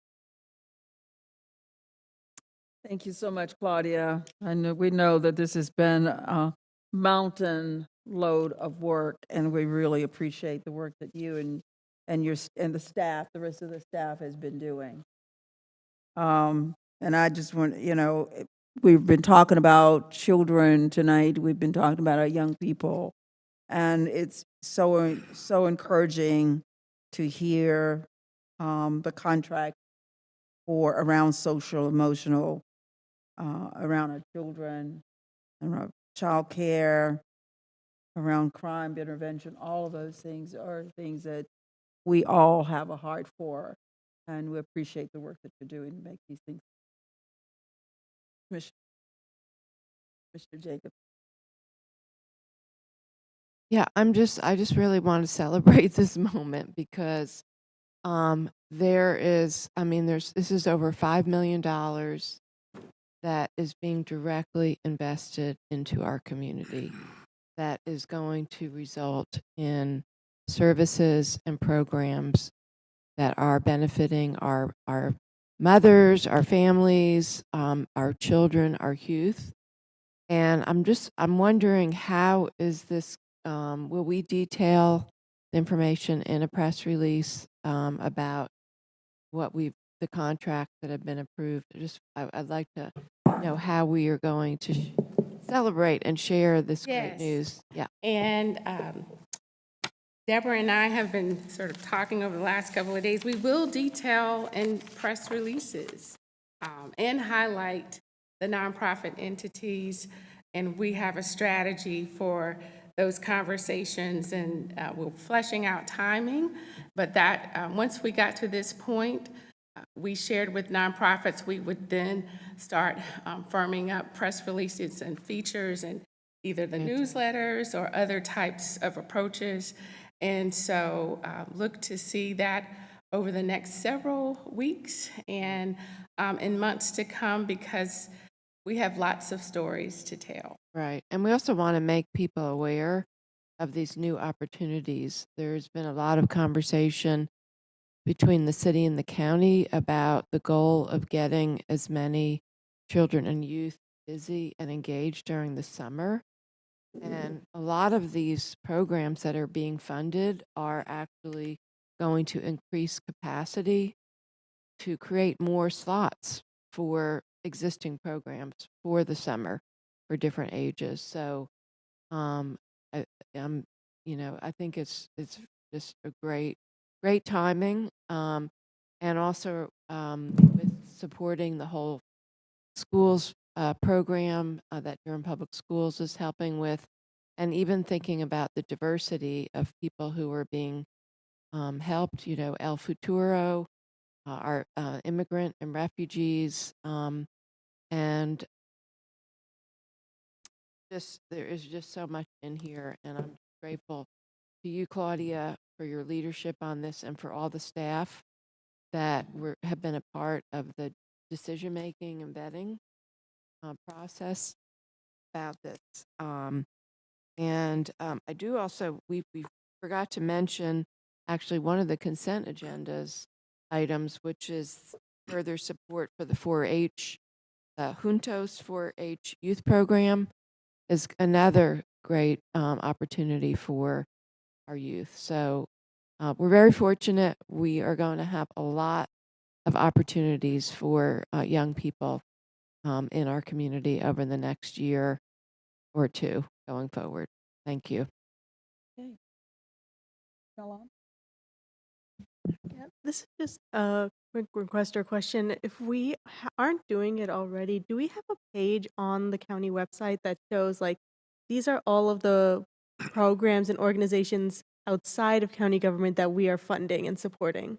Thank you so much, Claudia. We know that this has been a mountain load of work, and we really appreciate the work that you and the staff, the rest of the staff, has been doing. And I just want, we've been talking about children tonight. We've been talking about our young people, and it's so encouraging to hear the contract for around social, emotional, around our children, around child care, around crime intervention. All of those things are things that we all have a heart for, and we appreciate the work that you're doing to make these things. Mr. Jacob. Yeah, I just really want to celebrate this moment because this is over $5 million that is being directly invested into our community that is going to result in services and programs that are benefiting our mothers, our families, our children, our youth. And I'm wondering, how is this, will we detail the information in a press release about the contracts that have been approved? I'd like to know how we are going to celebrate and share this great Yes. news. Yeah. And Deborah and I have been sort of talking over the last couple of days. We will detail in press releases and highlight the nonprofit entities, and we have a strategy for those conversations, and we're fleshing out timing. But that once we got to this point, we shared with nonprofits, we would then start firming up press releases and features and either the newsletters or other types of approaches. And so look to see that over the next several weeks and in months to come, because we have lots of stories to tell. Right. And we also want to make people aware of these new opportunities. There's been a lot of conversation between the city and the county about the goal of getting as many children and youth busy and engaged during the summer. And a lot of these programs that are being funded are actually going to increase capacity to create more slots for existing programs for the summer for different ages. So I think it's just a great timing, and also with supporting the whole schools program that Durham Public Schools is helping with. and even thinking about the diversity of people who are being helped, El Futuro, our immigrant and refugees, and there is just so much in here, and I'm grateful to you, Claudia, for your leadership on this and for all the staff that have been a part of the decision-making and vetting process about this. I do also, we forgot to mention actually one of the consent agendas items, which is further support for the 4-H, Juntos 4-H youth program is another great opportunity for our youth. So we're very fortunate. We are going to have a lot of opportunities for young people in our community over the next year or two going forward. Thank you. Okay. Caroline? Yeah, this is just a quick request or question. If we aren't doing it already, do we have a page on the county website that shows like these are all of the programs and organizations outside of county government that we are funding and supporting?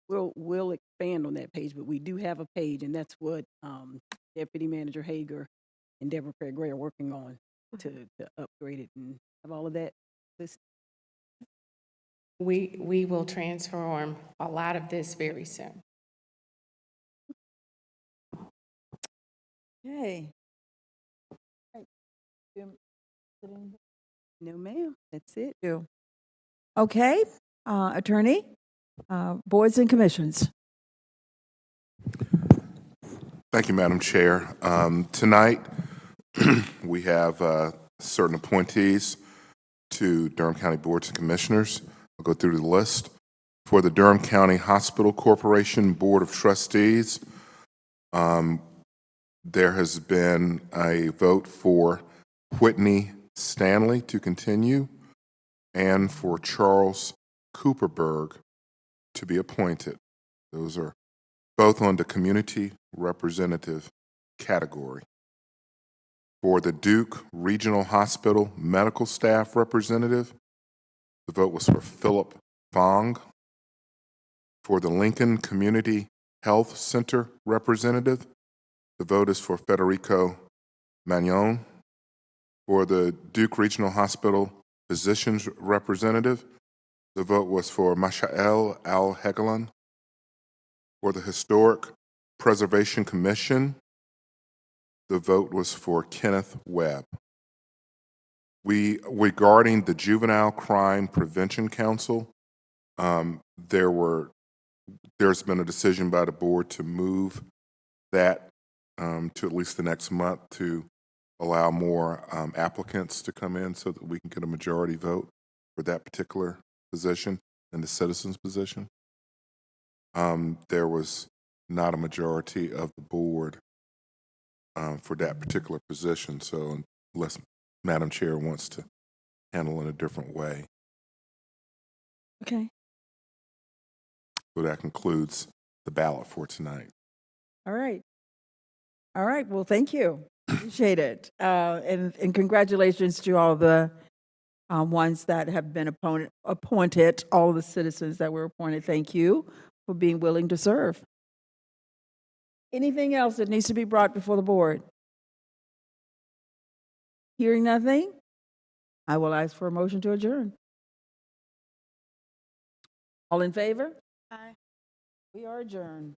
We'll expand on that page, but we do have a page, and that's what Deputy Manager Hager and Deborah Craig Gray are working on to upgrade it and have all of that listed. We will transform a lot of this very soon. Okay. No, ma'am, that's it. Okay, Attorney, boards and commissions. Thank you, Madam Chair. Tonight, we have certain appointees to Durham County Boards and Commissioners. I'll go through the list. For the Durham County Hospital Corporation Board of Trustees, there has been a vote for Whitney Stanley to continue and for Charles Cooperberg to be appointed. Those are both on the community representative category. For the Duke Regional Hospital Medical Staff Representative, the vote was for Philip Fong. For the Lincoln Community Health Center Representative, the vote is for Federico Magnon. For the Duke Regional Hospital Physicians Representative, the vote was for Mashael Al-Hegelan. For the Historic Preservation Commission, the vote was for Kenneth Webb. Regarding the Juvenile Crime Prevention Council, there's been a decision by the board to move that to at least the next month to allow more applicants to come in so that we can get a majority vote for that particular position and the citizens position. There was not a majority of the board for that particular position, so unless Madam Chair wants to handle it a different way. Okay. So that concludes the ballot for tonight. All right. All right. Well, thank you. Appreciate it. And congratulations to all the ones that have been appointed, all the citizens that were appointed. Thank you for being willing to serve. Anything else that needs to be brought before the board? Hearing nothing, I will ask for a motion to adjourn. All in favor? Aye. We are adjourned.